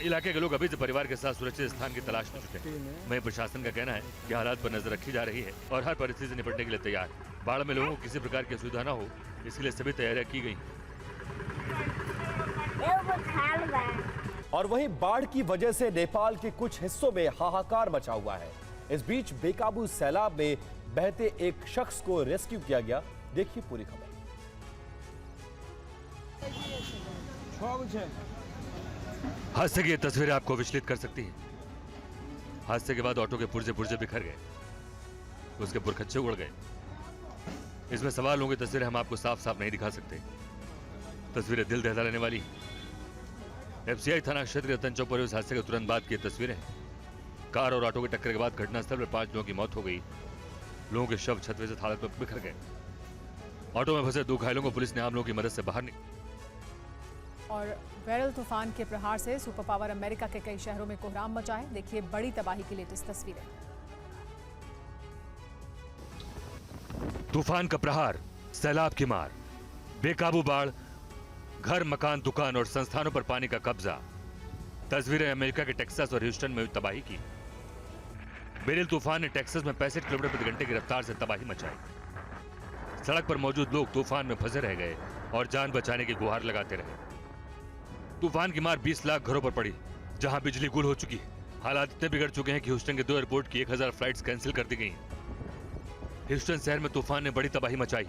इलाके के लोग अभी से परिवार के साथ सुरक्षित स्थान की तलाश में जुटे हैं। वहीं प्रशासन का कहना है कि हालात पर नजर रखी जा रही है और हर परिस्थिति से निपटने के लिए तैयार। बाढ़ में लोगों को किसी प्रकार की असुविधा न हो, इसके लिए सभी तैयारियां की गई।
और वहीं बाढ़ की वजह से नेपाल के कुछ हिस्सों में हाहाकार मचा हुआ है। इस बीच बेकाबू सैलाब में बहते एक शख्स को रेस्क्यू किया गया। देखिए पूरी खबर।
हादसे की ये तस्वीरें आपको विचलित कर सकती हैं। हादसे के बाद ऑटो के पुर्जे पुर्जे बिखर गए, उसके पुरखच्चे उड़ गए। इसमें सवार लोगों की तस्वीरें हम आपको साफ साफ नहीं दिखा सकते। तस्वीरें दिल दहला लेने वाली। एफसीआई थाना क्षेत्र के रतन चौक पर इस हादसे के तुरंत बाद की तस्वीरें। कार और ऑटो की टक्कर के बाद घटनास्थल पर 5 लोगों की मौत हो गई। लोगों के शव छतवे से हालत में बिखर गए। ऑटो में फंसे 2 घायलों को पुलिस ने आम लोगों की मदद से बाहर निकाला।
और बेरिल तूफान के प्रहार से सुपर पावर अमेरिका के कई शहरों में कोहराम मचा है। देखिए बड़ी तबाही की लेटेस्ट तस्वीरें।
तूफान का प्रहार, सैलाब की मार, बेकाबू बाढ़, घर, मकान, दुकान और संस्थानों पर पानी का कब्जा। तस्वीरें अमेरिका के टेक्सास और ह्यूस्टन में हुई तबाही की। बेरिल तूफान ने टेक्सास में 65 किलोमीटर प्रति घंटे की रफ्तार से तबाही मचाई। सड़क पर मौजूद लोग तूफान में फंसे रह गए और जान बचाने की गुहार लगाते रहे। तूफान की मार 20 लाख घरों पर पड़ी, जहां बिजली गुल हो चुकी है। हालात इतने बिगड़ चुके हैं कि ह्यूस्टन के 2 एयरपोर्ट की 1000 फ्लाइट्स कैंसिल कर दी गई। ह्यूस्टन शहर में तूफान ने बड़ी तबाही मचाई।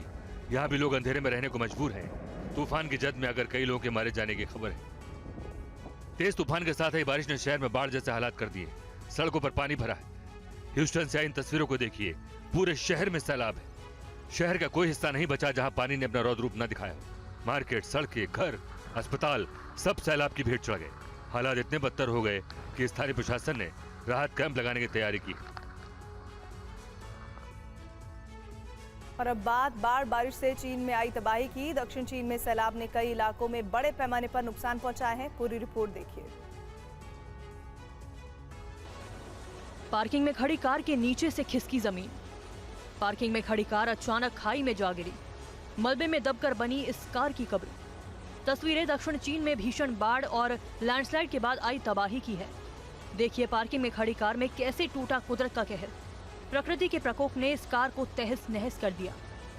यहाँ भी लोग अंधेरे में रहने को मजबूर हैं। तूफान की जद में अगर कई लोगों के मारे जाने की खबर है। तेज तूफान के साथ ही बारिश ने शहर में बाढ़ जैसे हालात कर दिए। सड़कों पर पानी भरा है। ह्यूस्टन से आई इन तस्वीरों को देखिए। पूरे शहर में सैलाब है। शहर का कोई हिस्सा नहीं बचा जहां पानी ने अपना रौद्र रूप न दिखाया हो। मार्केट, सड़कें, घर, अस्पताल सब सैलाब की भेंट चढ़ गए। हालात इतने बदतर हो गए कि स्थानीय प्रशासन ने राहत कैंप लगाने की तैयारी की।
और अब बात बारिश से चीन में आई तबाही की। दक्षिण चीन में सैलाब ने कई इलाकों में बड़े पैमाने पर नुकसान पहुंचाया है। पूरी रिपोर्ट देखिए।
पार्किंग में खड़ी कार के नीचे से खिसकी जमीन। पार्किंग में खड़ी कार अचानक खाई में जा गिरी। मलबे में दबकर बनी इस कार की कब्र। तस्वीरें दक्षिण चीन में भीषण बाढ़ और लैंडस्लाइड के बाद आई तबाही की है। देखिए पार्किंग में खड़ी कार में कैसे टूटा कुदरत का कहर। प्रकृति के प्रकोप ने इस कार को तहस नहस कर दिया।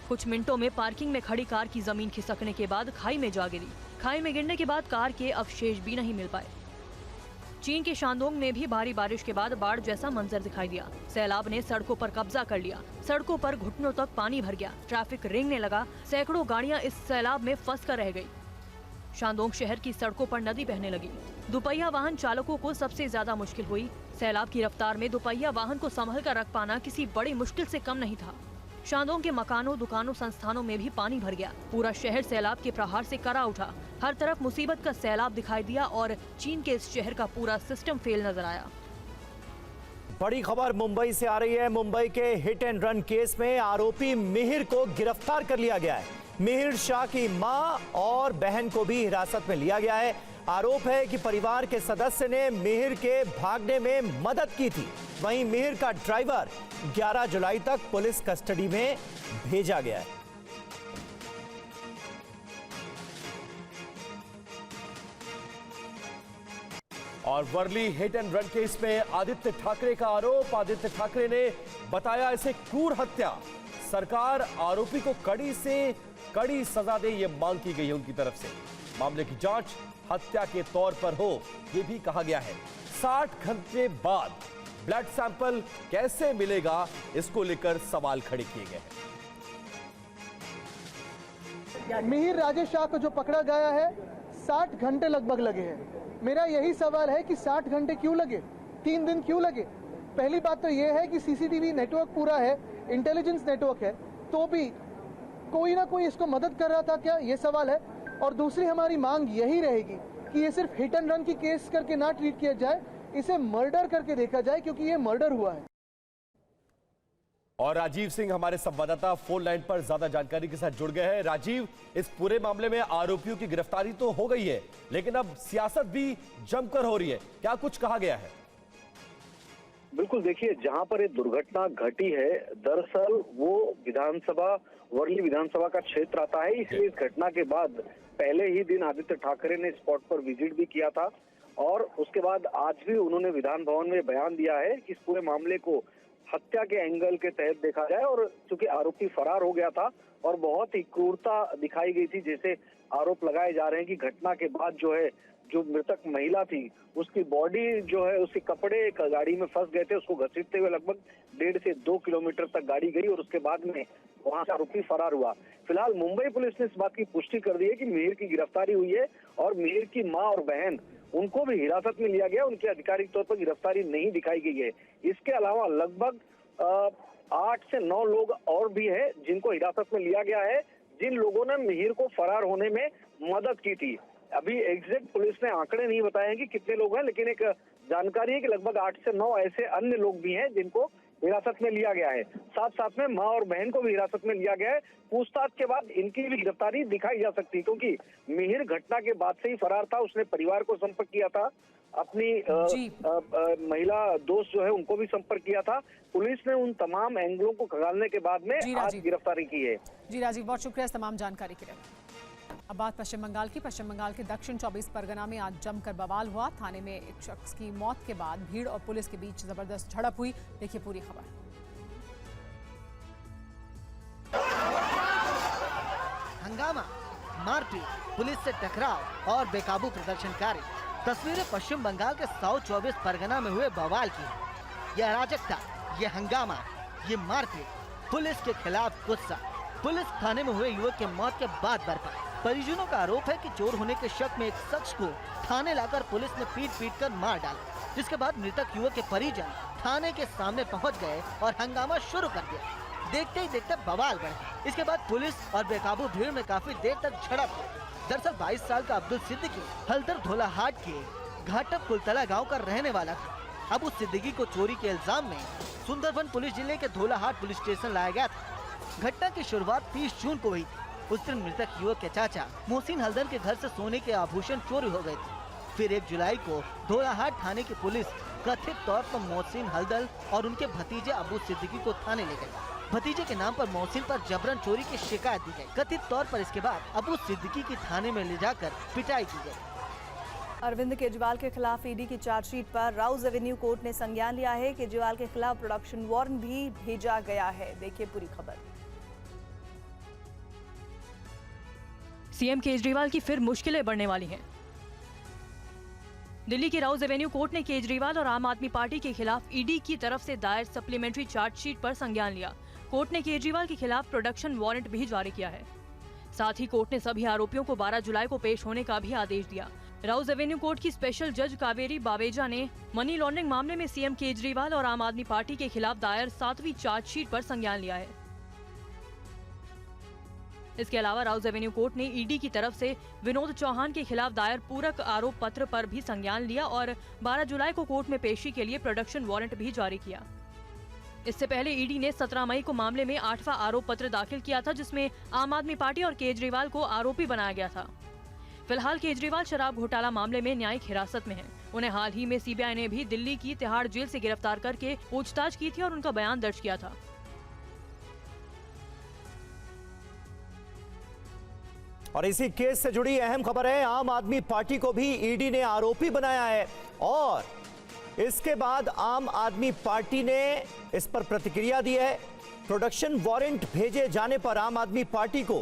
कुछ मिनटों में पार्किंग में खड़ी कार की जमीन खिसकने के बाद खाई में जा गिरी। खाई में गिरने के बाद कार के अवशेष भी नहीं मिल पाए। चीन के शांदोंग में भी भारी बारिश के बाद बाढ़ जैसा मंजर दिखाई दिया। सैलाब ने सड़कों पर कब्जा कर लिया। सड़कों पर घुटनों तक पानी भर गया। ट्रैफिक रेंगने लगा। सैकड़ों गाड़ियां इस सैलाब में फंस कर रह गई। शांदोंग शहर की सड़कों पर नदी बहने लगी। दुपहिया वाहन चालकों को सबसे ज्यादा मुश्किल हुई। सैलाब की रफ्तार में दुपहिया वाहन को संभल कर रख पाना किसी बड़ी मुश्किल से कम नहीं था। शांदोंग के मकानों, दुकानों, संस्थानों में भी पानी भर गया। पूरा शहर सैलाब के प्रहार से करा उठा। हर तरफ मुसीबत का सैलाब दिखाई दिया और चीन के इस शहर का पूरा सिस्टम फेल नजर आया।
बड़ी खबर मुंबई से आ रही है। मुंबई के हिट एंड रन केस में आरोपी मिहिर को गिरफ्तार कर लिया गया है। मिहिर शाह की मां और बहन को भी हिरासत में लिया गया है। आरोप है कि परिवार के सदस्य ने मिहिर के भागने में मदद की थी। वहीं मिहिर का ड्राइवर 11 जुलाई तक पुलिस कस्टडी में भेजा गया है।
और Worli hit and run case में आदित्य ठाकरे का आरोप। आदित्य ठाकरे ने बताया इसे क्रूर हत्या। सरकार आरोपी को कड़ी से कड़ी सजा दे, ये मांग की गई है उनकी तरफ से। मामले की जांच हत्या के तौर पर हो, यह भी कहा गया है। 60 घंटे बाद ब्लड सैंपल कैसे मिलेगा, इसको लेकर सवाल खड़े किए गए हैं।
मिहिर राजेश शाह को जो पकड़ा गया है 60 घंटे लगभग लगे हैं। मेरा यही सवाल है कि 60 घंटे क्यों लगे, 3 दिन क्यों लगे? पहली बात तो यह है कि सीसीटीवी नेटवर्क पूरा है, इंटेलिजेंस नेटवर्क है, तो भी कोई ना कोई इसको मदद कर रहा था क्या, ये सवाल है। और दूसरी हमारी मांग यही रहेगी कि ये सिर्फ हिट एंड रन की केस करके ना ट्रीट किया जाए, इसे मर्डर करके देखा जाए, क्योंकि ये मर्डर हुआ है।
और राजीव सिंह हमारे संवाददाता फोन लाइन पर ज्यादा जानकारी के साथ जुड़ गए हैं। राजीव, इस पूरे मामले में आरोपियों की गिरफ्तारी तो हो गई है, लेकिन अब सियासत भी जमकर हो रही है, क्या कुछ कहा गया है?
बिल्कुल, देखिए जहां पर ये दुर्घटना घटी है, दरअसल वो विधानसभा, वर्ली विधानसभा का क्षेत्र आता है। इसलिए इस घटना के बाद पहले ही दिन आदित्य ठाकरे ने स्पॉट पर विजिट भी किया था और उसके बाद आज भी उन्होंने विधान भवन में बयान दिया है कि इस पूरे मामले को हत्या के एंगल के तहत देखा जाए, और चूंकि आरोपी फरार हो गया था और बहुत ही क्रूरता दिखाई गई थी, जैसे आरोप लगाए जा रहे हैं कि घटना के बाद जो है जो मृतक महिला थी उसकी बॉडी जो है उसके कपड़े एक गाड़ी में फंस गए थे, उसको घसीटते हुए लगभग 1.5 से 2 किलोमीटर तक गाड़ी गई और उसके बाद में वहां से आरोपी फरार हुआ। फिलहाल मुंबई पुलिस ने इस बात की पुष्टि कर दी है कि मिहिर की गिरफ्तारी हुई है और मिहिर की मां और बहन उनको भी हिरासत में लिया गया, उनकी आधिकारिक तौर पर गिरफ्तारी नहीं दिखाई गई है। इसके अलावा लगभग 8 से 9 लोग और भी है जिनको हिरासत में लिया गया है, जिन लोगों ने मिहिर को फरार होने में मदद की थी। अभी एग्जैक्ट पुलिस ने आंकड़े नहीं बताए हैं कि कितने लोग हैं, लेकिन एक जानकारी है कि लगभग 8 से 9 ऐसे अन्य लोग भी हैं जिनको हिरासत में लिया गया है। साथ साथ में मां और बहन को भी हिरासत में लिया गया है। पूछताछ के बाद इनकी भी गिरफ्तारी दिखाई जा सकती है, क्योंकि मिहिर घटना के बाद से ही फरार था। उसने परिवार को संपर्क किया था, अपनी महिला दोस्त जो है उनको भी संपर्क किया था। पुलिस ने उन तमाम एंगलों को खंगालने के बाद में आज गिरफ्तारी की है।
जी राजीव, बहुत शुक्रिया इस तमाम जानकारी के लिए। अब बात पश्चिम बंगाल की। पश्चिम बंगाल के दक्षिण 24 परगना में आज जमकर बवाल हुआ। थाने में एक शख्स की मौत के बाद भीड़ और पुलिस के बीच जबरदस्त झड़प हुई। देखिए पूरी खबर।
हंगामा, मारपीट, पुलिस से टकराव और बेकाबू प्रदर्शनकारी। तस्वीरें पश्चिम बंगाल के साउथ 24 परगना में हुए बवाल की है। यह अराजकता, ये हंगामा, ये मारपीट, पुलिस के खिलाफ गुस्सा। पुलिस थाने में हुए युवक की मौत के बाद बरपा। परिजनों का आरोप है कि चोर होने के शक में एक शख्स को थाने लाकर पुलिस ने पीट कर मार डाला, जिसके बाद मृतक युवक के परिजन थाने के सामने पहुंच गए और हंगामा शुरू कर दिया। देखते ही देखते बवाल बढ़े। इसके बाद पुलिस और बेकाबू भीड़ में काफी देर तक झड़प हुई। दरअसल 22 साल का अब्दुल सिद्दीकी हल्दर धोलाहाट के घाटप कुलतला गाँव का रहने वाला था। अब उस सिद्दीकी को चोरी के इल्जाम में सुंदरबन पुलिस जिले के धोलाहाट पुलिस स्टेशन लाया गया था। घटना की शुरुआत 30 जून को हुई थी। उस दिन मृतक युवक के चाचा मोहसिन हल्दर के घर से सोने के आभूषण चोरी हो गए थे। फिर 1 जुलाई को धोलाहाट थाने की पुलिस कथित तौर पर मोहसिन हल्दर और उनके भतीजे अबू सिद्दीकी को थाने ले गए। भतीजे के नाम पर मोहसिन पर जबरन चोरी की शिकायत दी गई। कथित तौर पर इसके बाद अबू सिद्दीकी की थाने में ले जाकर पिटाई की गई।
अरविंद केजरीवाल के खिलाफ ईडी की चार्जशीट पर राउज एवेन्यू कोर्ट ने संज्ञान लिया है। केजरीवाल के खिलाफ प्रोडक्शन वारंट भी भेजा गया है। देखिए पूरी खबर।
सीएम केजरीवाल की फिर मुश्किलें बढ़ने वाली हैं। दिल्ली की राउज एवेन्यू कोर्ट ने केजरीवाल और आम आदमी पार्टी के खिलाफ ईडी की तरफ से दायर सप्लीमेंट्री चार्जशीट पर संज्ञान लिया। कोर्ट ने केजरीवाल के खिलाफ प्रोडक्शन वारंट भी जारी किया है। साथ ही कोर्ट ने सभी आरोपियों को 12 जुलाई को पेश होने का भी आदेश दिया। राउज एवेन्यू कोर्ट की स्पेशल जज कावेरी बावेजा ने मनी लॉन्ड्रिंग मामले में सीएम केजरीवाल और आम आदमी पार्टी के खिलाफ दायर 7वीं चार्जशीट पर संज्ञान लिया है। इसके अलावा राउज एवेन्यू कोर्ट ने ईडी की तरफ से विनोद चौहान के खिलाफ दायर पूरक आरोप पत्र पर भी संज्ञान लिया और 12 जुलाई को कोर्ट में पेशी के लिए प्रोडक्शन वारंट भी जारी किया। इससे पहले ईडी ने 17 मई को मामले में 8वां आरोप पत्र दाखिल किया था, जिसमें आम आदमी पार्टी और केजरीवाल को आरोपी बनाया गया था। फिलहाल केजरीवाल शराब घोटाला मामले में न्यायिक हिरासत में हैं। उन्हें हाल ही में सीबीआई ने भी दिल्ली की तिहाड़ जेल से गिरफ्तार करके पूछताछ की थी और उनका बयान दर्ज किया था।
और इसी केस से जुड़ी अहम खबर है, आम आदमी पार्टी को भी ईडी ने आरोपी बनाया है और इसके बाद आम आदमी पार्टी ने इस पर प्रतिक्रिया दी है। प्रोडक्शन वारंट भेजे जाने पर आम आदमी पार्टी को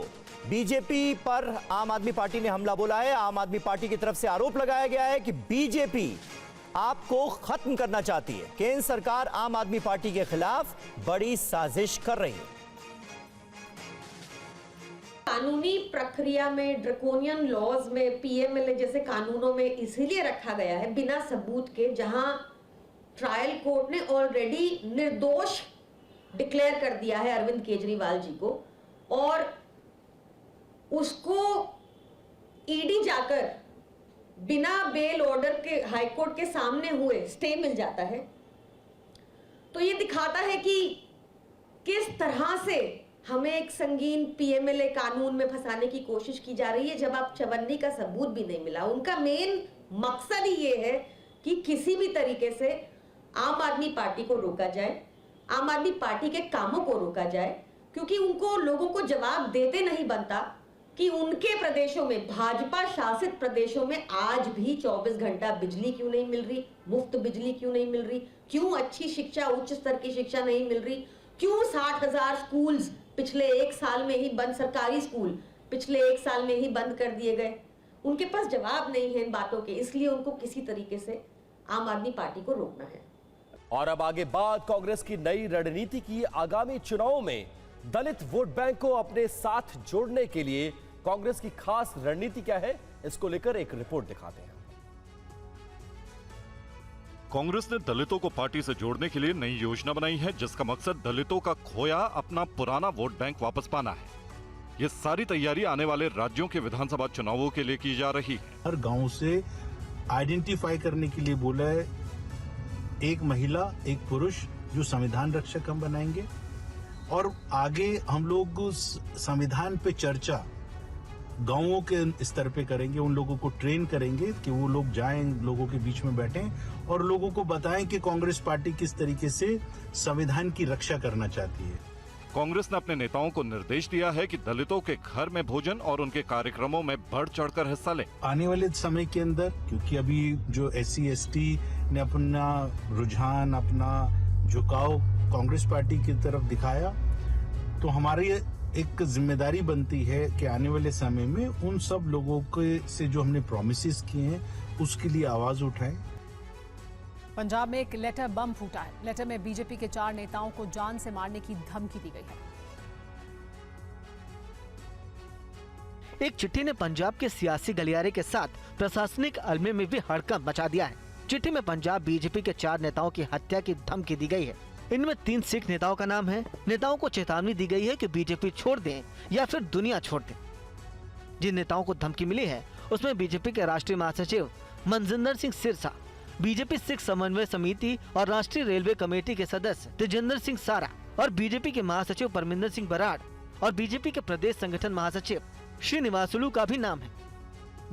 बीजेपी पर आम आदमी पार्टी ने हमला बोला है। आम आदमी पार्टी की तरफ से आरोप लगाया गया है कि बीजेपी आपको खत्म करना चाहती है। केंद्र सरकार आम आदमी पार्टी के खिलाफ बड़ी साजिश कर रही है।
कानूनी प्रक्रिया में ड्रकोनियन लॉज में पीएमएलए जैसे कानूनों में इसीलिए रखा गया है बिना सबूत के, जहां ट्रायल कोर्ट ने ऑलरेडी निर्दोष डिक्लेयर कर दिया है अरविंद केजरीवाल जी को, और उसको ईडी जाकर बिना बेल ऑर्डर के हाईकोर्ट के सामने हुए स्टे मिल जाता है। तो ये दिखाता है कि किस तरह से हमें एक संगीन पीएमएलए कानून में फंसाने की कोशिश की जा रही है, जब आप चवन्नी का सबूत भी नहीं मिला। उनका मेन मकसद ही ये है कि किसी भी तरीके से आम आदमी पार्टी को रोका जाए, आम आदमी पार्टी के कामों को रोका जाए, क्योंकि उनको लोगों को जवाब देते नहीं बनता कि उनके प्रदेशों में, भाजपा शासित प्रदेशों में आज भी 24 घंटा बिजली क्यों नहीं मिल रही, मुफ्त बिजली क्यों नहीं मिल रही, क्यों अच्छी शिक्षा, उच्च स्तर की शिक्षा नहीं मिल रही, क्यों 60,000 स्कूल्स पिछले 1 साल में ही बंद, सरकारी स्कूल पिछले 1 साल में ही बंद कर दिए गए। उनके पास जवाब नहीं है इन बातों के, इसलिए उनको किसी तरीके से आम आदमी पार्टी को रोकना है।
और अब आगे बात कांग्रेस की नई रणनीति की। आगामी चुनावों में दलित वोट बैंक को अपने साथ जोड़ने के लिए कांग्रेस की खास रणनीति क्या है, इसको लेकर एक रिपोर्ट दिखाते हैं।
कांग्रेस ने दलितों को पार्टी से जोड़ने के लिए नई योजना बनाई है, जिसका मकसद दलितों का खोया अपना पुराना वोट बैंक वापस पाना है। ये सारी तैयारी आने वाले राज्यों के विधानसभा चुनावों के लिए की जा रही है।
हर गांव से आइडेंटिफाई करने के लिए बोला है, एक महिला एक पुरुष जो संविधान रक्षक हम बनाएंगे, और आगे हम लोग संविधान पे चर्चा गांवों के स्तर पे करेंगे। उन लोगों को ट्रेन करेंगे कि वो लोग जाएं, लोगों के बीच में बैठें और लोगों को बताएं कि कांग्रेस पार्टी किस तरीके से संविधान की रक्षा करना चाहती है।
कांग्रेस ने अपने नेताओं को निर्देश दिया है कि दलितों के घर में भोजन और उनके कार्यक्रमों में बढ़ चढ़कर हिस्सा लें।
आने वाले समय के अंदर, क्योंकि अभी जो SC ST ने अपना रुझान, अपना झुकाव कांग्रेस पार्टी की तरफ दिखाया, तो हमारी एक जिम्मेदारी बनती है कि आने वाले समय में उन सब लोगों के से जो हमने प्रॉमिसेस किए हैं उसके लिए आवाज उठाएं।
पंजाब में एक लेटर बम फूटा है। लेटर में बीजेपी के 4 नेताओं को जान से मारने की धमकी दी गई है।
एक चिट्ठी ने पंजाब के सियासी गलियारे के साथ प्रशासनिक अलमे में भी हड़कंप मचा दिया है। चिट्ठी में पंजाब बीजेपी के 4 नेताओं की हत्या की धमकी दी गई है। इनमें 3 सिख नेताओं का नाम है। नेताओं को चेतावनी दी गई है कि बीजेपी छोड़ दें या फिर दुनिया छोड़ दें। जिन नेताओं को धमकी मिली है उसमें बीजेपी के राष्ट्रीय महासचिव मनजिंदर सिंह सिरसा, बीजेपी सिख समन्वय समिति और राष्ट्रीय रेलवे कमेटी के सदस्य तेजिंदर सिंह सारा और बीजेपी के महासचिव परमिंदर सिंह बराड़ और बीजेपी के प्रदेश संगठन महासचिव श्रीनिवासुलू का भी नाम है।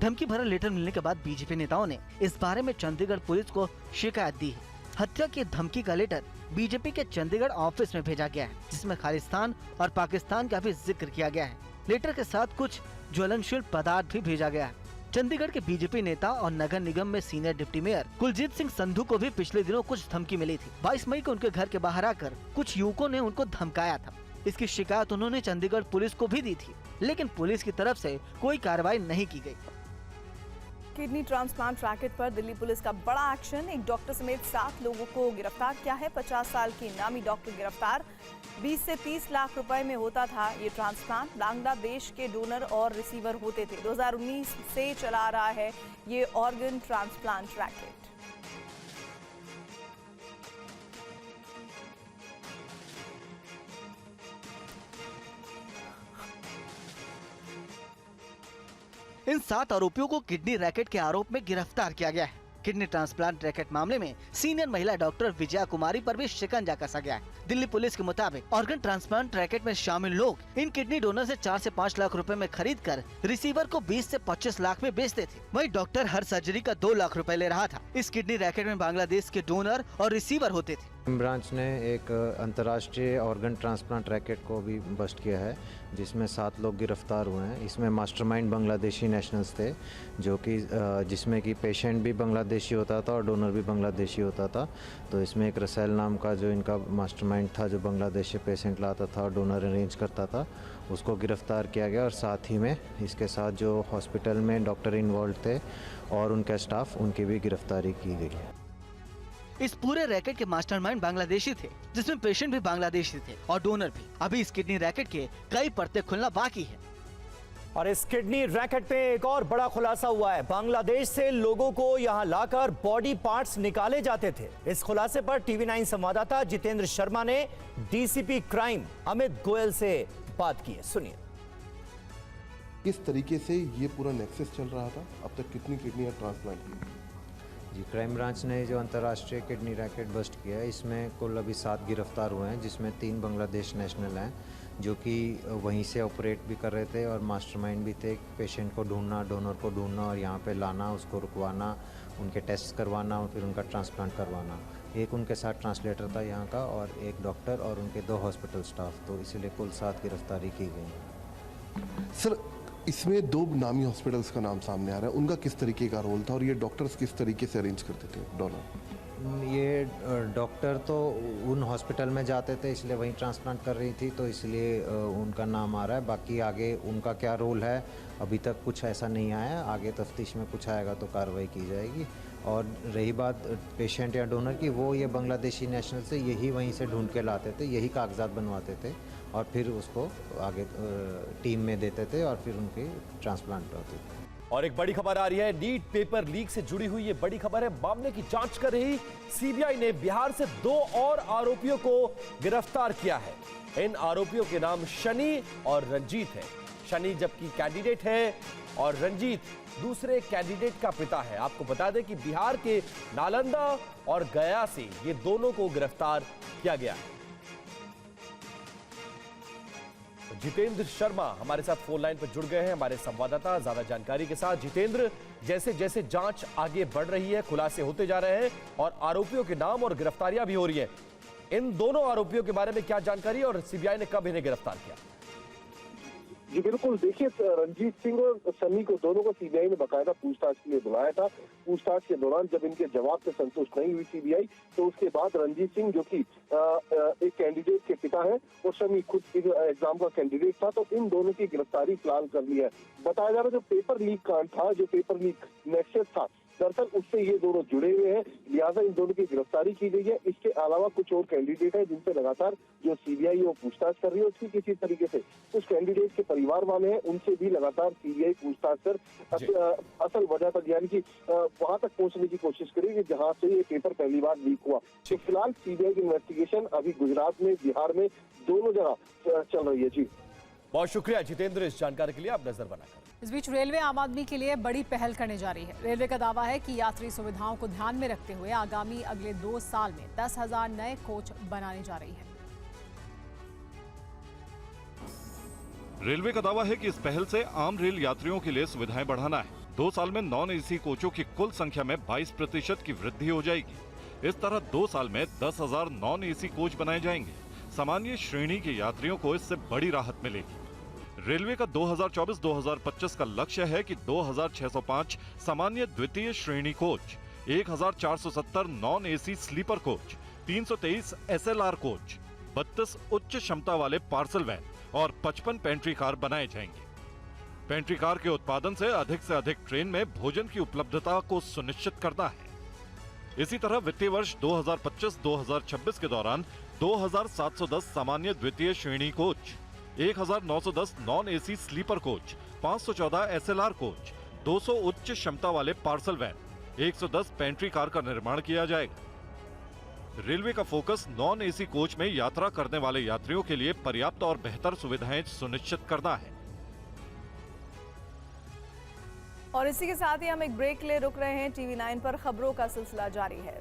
धमकी भरा लेटर मिलने के बाद बीजेपी नेताओं ने इस बारे में चंडीगढ़ पुलिस को शिकायत दी है। हत्या की धमकी का लेटर बीजेपी के चंडीगढ़ ऑफिस में भेजा गया है, जिसमें खालिस्तान और पाकिस्तान का भी जिक्र किया गया है। लेटर के साथ कुछ ज्वलनशील पदार्थ भी भेजा गया है। चंडीगढ़ के बीजेपी नेता और नगर निगम में senior deputy mayor Kuljeet Singh Sandhu को भी पिछले दिनों कुछ धमकी मिली थी। 22 मई को उनके घर के बाहर आकर कुछ युवकों ने उनको धमकाया था। इसकी शिकायत उन्होंने चंडीगढ़ पुलिस को भी दी थी, लेकिन पुलिस की तरफ से कोई कार्रवाई नहीं की गई।
किडनी ट्रांसप्लांट रैकेट पर दिल्ली पुलिस का बड़ा एक्शन। एक डॉक्टर समेत 7 लोगों को गिरफ्तार किया है। 50 साल की नामी डॉक्टर गिरफ्तार। 20 से 30 लाख रुपए में होता था ये ट्रांसप्लांट। बांग्लादेश के डोनर और रिसीवर होते थे। 2019 से चला रहा है ये ऑर्गन ट्रांसप्लांट रैकेट।
इन 7 आरोपियों को किडनी रैकेट के आरोप में गिरफ्तार किया गया है। किडनी ट्रांसप्लांट रैकेट मामले में सीनियर महिला डॉक्टर विजया कुमारी पर भी शिकंजा कसा गया है। दिल्ली पुलिस के मुताबिक ऑर्गन ट्रांसप्लांट रैकेट में शामिल लोग इन किडनी डोनर से 4 से 5 लाख रुपए में खरीद कर रिसीवर को 20 से 25 लाख में बेचते थे। वहीं डॉक्टर हर सर्जरी का 2 लाख रुपए ले रहा था। इस किडनी रैकेट में बांग्लादेश के डोनर और रिसीवर होते थे।
ब्रांच ने एक अंतर्राष्ट्रीय ऑर्गन ट्रांसप्लांट रैकेट को भी बस्ट किया है, जिसमें 7 लोग गिरफ्तार हुए हैं। इसमें मास्टरमाइंड बांग्लादेशी नेशनल्स थे, जो कि जिसमें कि पेशेंट भी बांग्लादेशी होता था और डोनर भी बांग्लादेशी होता था। तो इसमें एक रसेल नाम का जो इनका मास्टरमाइंड था, जो बांग्लादेश से पेशेंट लाता था और डोनर अरेंज करता था, उसको गिरफ्तार किया गया। और साथ ही में इसके साथ जो हॉस्पिटल में डॉक्टर इन्वॉल्व थे और उनका स्टाफ, उनकी भी गिरफ्तारी की गई है।
इस पूरे रैकेट के मास्टरमाइंड बांग्लादेशी थे, जिसमें पेशेंट भी बांग्लादेशी थे और डोनर भी। अभी इस किडनी रैकेट के कई परतें खुलना बाकी है।
और इस किडनी रैकेट में एक और बड़ा खुलासा हुआ है। बांग्लादेश से लोगों को यहां लाकर बॉडी पार्ट्स निकाले जाते थे। इस खुलासे पर TV9 संवाददाता जितेंद्र शर्मा ने DCP क्राइम अमित गोयल से बात की है। सुनिए।
किस तरीके से ये पूरा नेक्सस चल रहा था, अब तक कितनी किडनियां ट्रांसप्लांट की?
जी, क्राइम ब्रांच ने जो अंतर्राष्ट्रीय किडनी रैकेट बस्ट किया है, इसमें कुल अभी 7 गिरफ्तार हुए हैं, जिसमें 3 बांग्लादेश नेशनल हैं, जो कि वहीं से ऑपरेट भी कर रहे थे और मास्टरमाइंड भी थे। पेशेंट को ढूंढना, डोनर को ढूंढना और यहाँ पे लाना, उसको रुकवाना, उनके टेस्ट करवाना और फिर उनका ट्रांसप्लांट करवाना। एक उनके साथ ट्रांसलेटर था यहाँ का और एक डॉक्टर और उनके 2 हॉस्पिटल स्टाफ। तो इसलिए कुल 7 गिरफ्तारी की गई।
सर, इसमें 2 नामी हॉस्पिटल्स का नाम सामने आ रहा है, उनका किस तरीके का रोल था और ये डॉक्टर्स किस तरीके से अरेंज करते थे डोनर?
ये डॉक्टर तो उन हॉस्पिटल में जाते थे, इसलिए वहीं ट्रांसप्लांट कर रही थी, तो इसलिए उनका नाम आ रहा है। बाकी आगे उनका क्या रोल है अभी तक कुछ ऐसा नहीं आया, आगे तफ्तीश में कुछ आएगा तो कार्रवाई की जाएगी। और रही बात पेशेंट या डोनर की, वो ये बांग्लादेशी नेशनल से यही वहीं से ढूंढ के लाते थे, यही कागजात बनवाते थे और फिर उसको आगे टीम में देते थे और फिर उनकी ट्रांसप्लांट होती थी।
और एक बड़ी खबर आ रही है, नीट पेपर लीक से जुड़ी हुई ये बड़ी खबर है। मामले की जांच कर रही सीबीआई ने बिहार से 2 और आरोपियों को गिरफ्तार किया है। इन आरोपियों के नाम शनि और रंजीत है। शनि जबकि कैंडिडेट है और रंजीत दूसरे कैंडिडेट का पिता है। आपको बता दें कि बिहार के नालंदा और गया से ये दोनों को गिरफ्तार किया गया है। जितेंद्र शर्मा हमारे साथ फोन लाइन पर जुड़ गए हैं, हमारे संवाददाता, ज्यादा जानकारी के साथ। जितेंद्र, जैसे जैसे जांच आगे बढ़ रही है, खुलासे होते जा रहे हैं और आरोपियों के नाम और गिरफ्तारियां भी हो रही हैं, इन दोनों आरोपियों के बारे में क्या जानकारी और सीबीआई ने कब इन्हें गिरफ्तार किया?
जी बिल्कुल, देखिए रंजीत सिंह और सनी को दोनों को सीबीआई ने बकायदा पूछताछ के लिए बुलाया था। पूछताछ के दौरान जब इनके जवाब से संतुष्ट नहीं हुई सीबीआई, तो उसके बाद रंजीत सिंह जो कि एक कैंडिडेट के पिता है और सनी खुद एग्जाम का कैंडिडेट था, तो इन दोनों की गिरफ्तारी फिलहाल कर ली है। बताया जा रहा है जो पेपर लीक कांड था, जो पेपर लीक नेक्सस था, दरअसल उससे ये दोनों जुड़े हुए हैं, लिहाजा इन दोनों की गिरफ्तारी की गई है। इसके अलावा कुछ और कैंडिडेट है जिनसे लगातार जो सीबीआई वो पूछताछ कर रही है। उसकी किसी तरीके से कुछ कैंडिडेट के परिवार वाले हैं, उनसे भी लगातार सीबीआई पूछताछ कर असल वजह तक, यानी कि वहां तक पहुंचने की कोशिश करेगी जहां से ये पेपर पहली बार लीक हुआ। तो फिलहाल सीबीआई की इन्वेस्टिगेशन अभी गुजरात में, बिहार में, दोनों जगह चल रही है। जी
बहुत शुक्रिया जितेंद्र इस जानकारी के लिए, आप नजर बनाकर।
इस बीच रेलवे आम आदमी के लिए बड़ी पहल करने जा रही है। रेलवे का दावा है कि यात्री सुविधाओं को ध्यान में रखते हुए आगामी अगले 2 साल में 10,000 नए कोच बनाने जा रही है।
रेलवे का दावा है कि इस पहल से आम रेल यात्रियों के लिए सुविधाएं बढ़ाना है। 2 साल में नॉन एसी कोचों की कुल संख्या में 22% की वृद्धि हो जाएगी। इस तरह 2 साल में 10,000 नॉन एसी कोच बनाए जाएंगे। सामान्य श्रेणी के यात्रियों को इससे बड़ी राहत मिलेगी। रेलवे का 2024-2025 का लक्ष्य है कि 2,605 सामान्य द्वितीय श्रेणी coach, 1,470 non AC sleeper coach, 323 SLR coach, 32 उच्च क्षमता वाले पार्सल वैन और 55 पेंट्री कार बनाए जाएंगे। पेंट्री कार के उत्पादन से अधिक ट्रेन में भोजन की उपलब्धता को सुनिश्चित करना है। इसी तरह वित्तीय वर्ष 2025-2026 के दौरान 2,710 सामान्य द्वितीय श्रेणी coach, 1,910 non AC sleeper coach, 514 SLR coach, 200 उच्च क्षमता वाले पार्सल वैन, 110 पेंट्री कार का निर्माण किया जाएगा। रेलवे का फोकस नॉन एसी कोच में यात्रा करने वाले यात्रियों के लिए पर्याप्त और बेहतर सुविधाएं सुनिश्चित करना है।
और इसी के साथ ही हम एक ब्रेक ले रुक रहे हैं। TV9 पर खबरों का सिलसिला जारी है।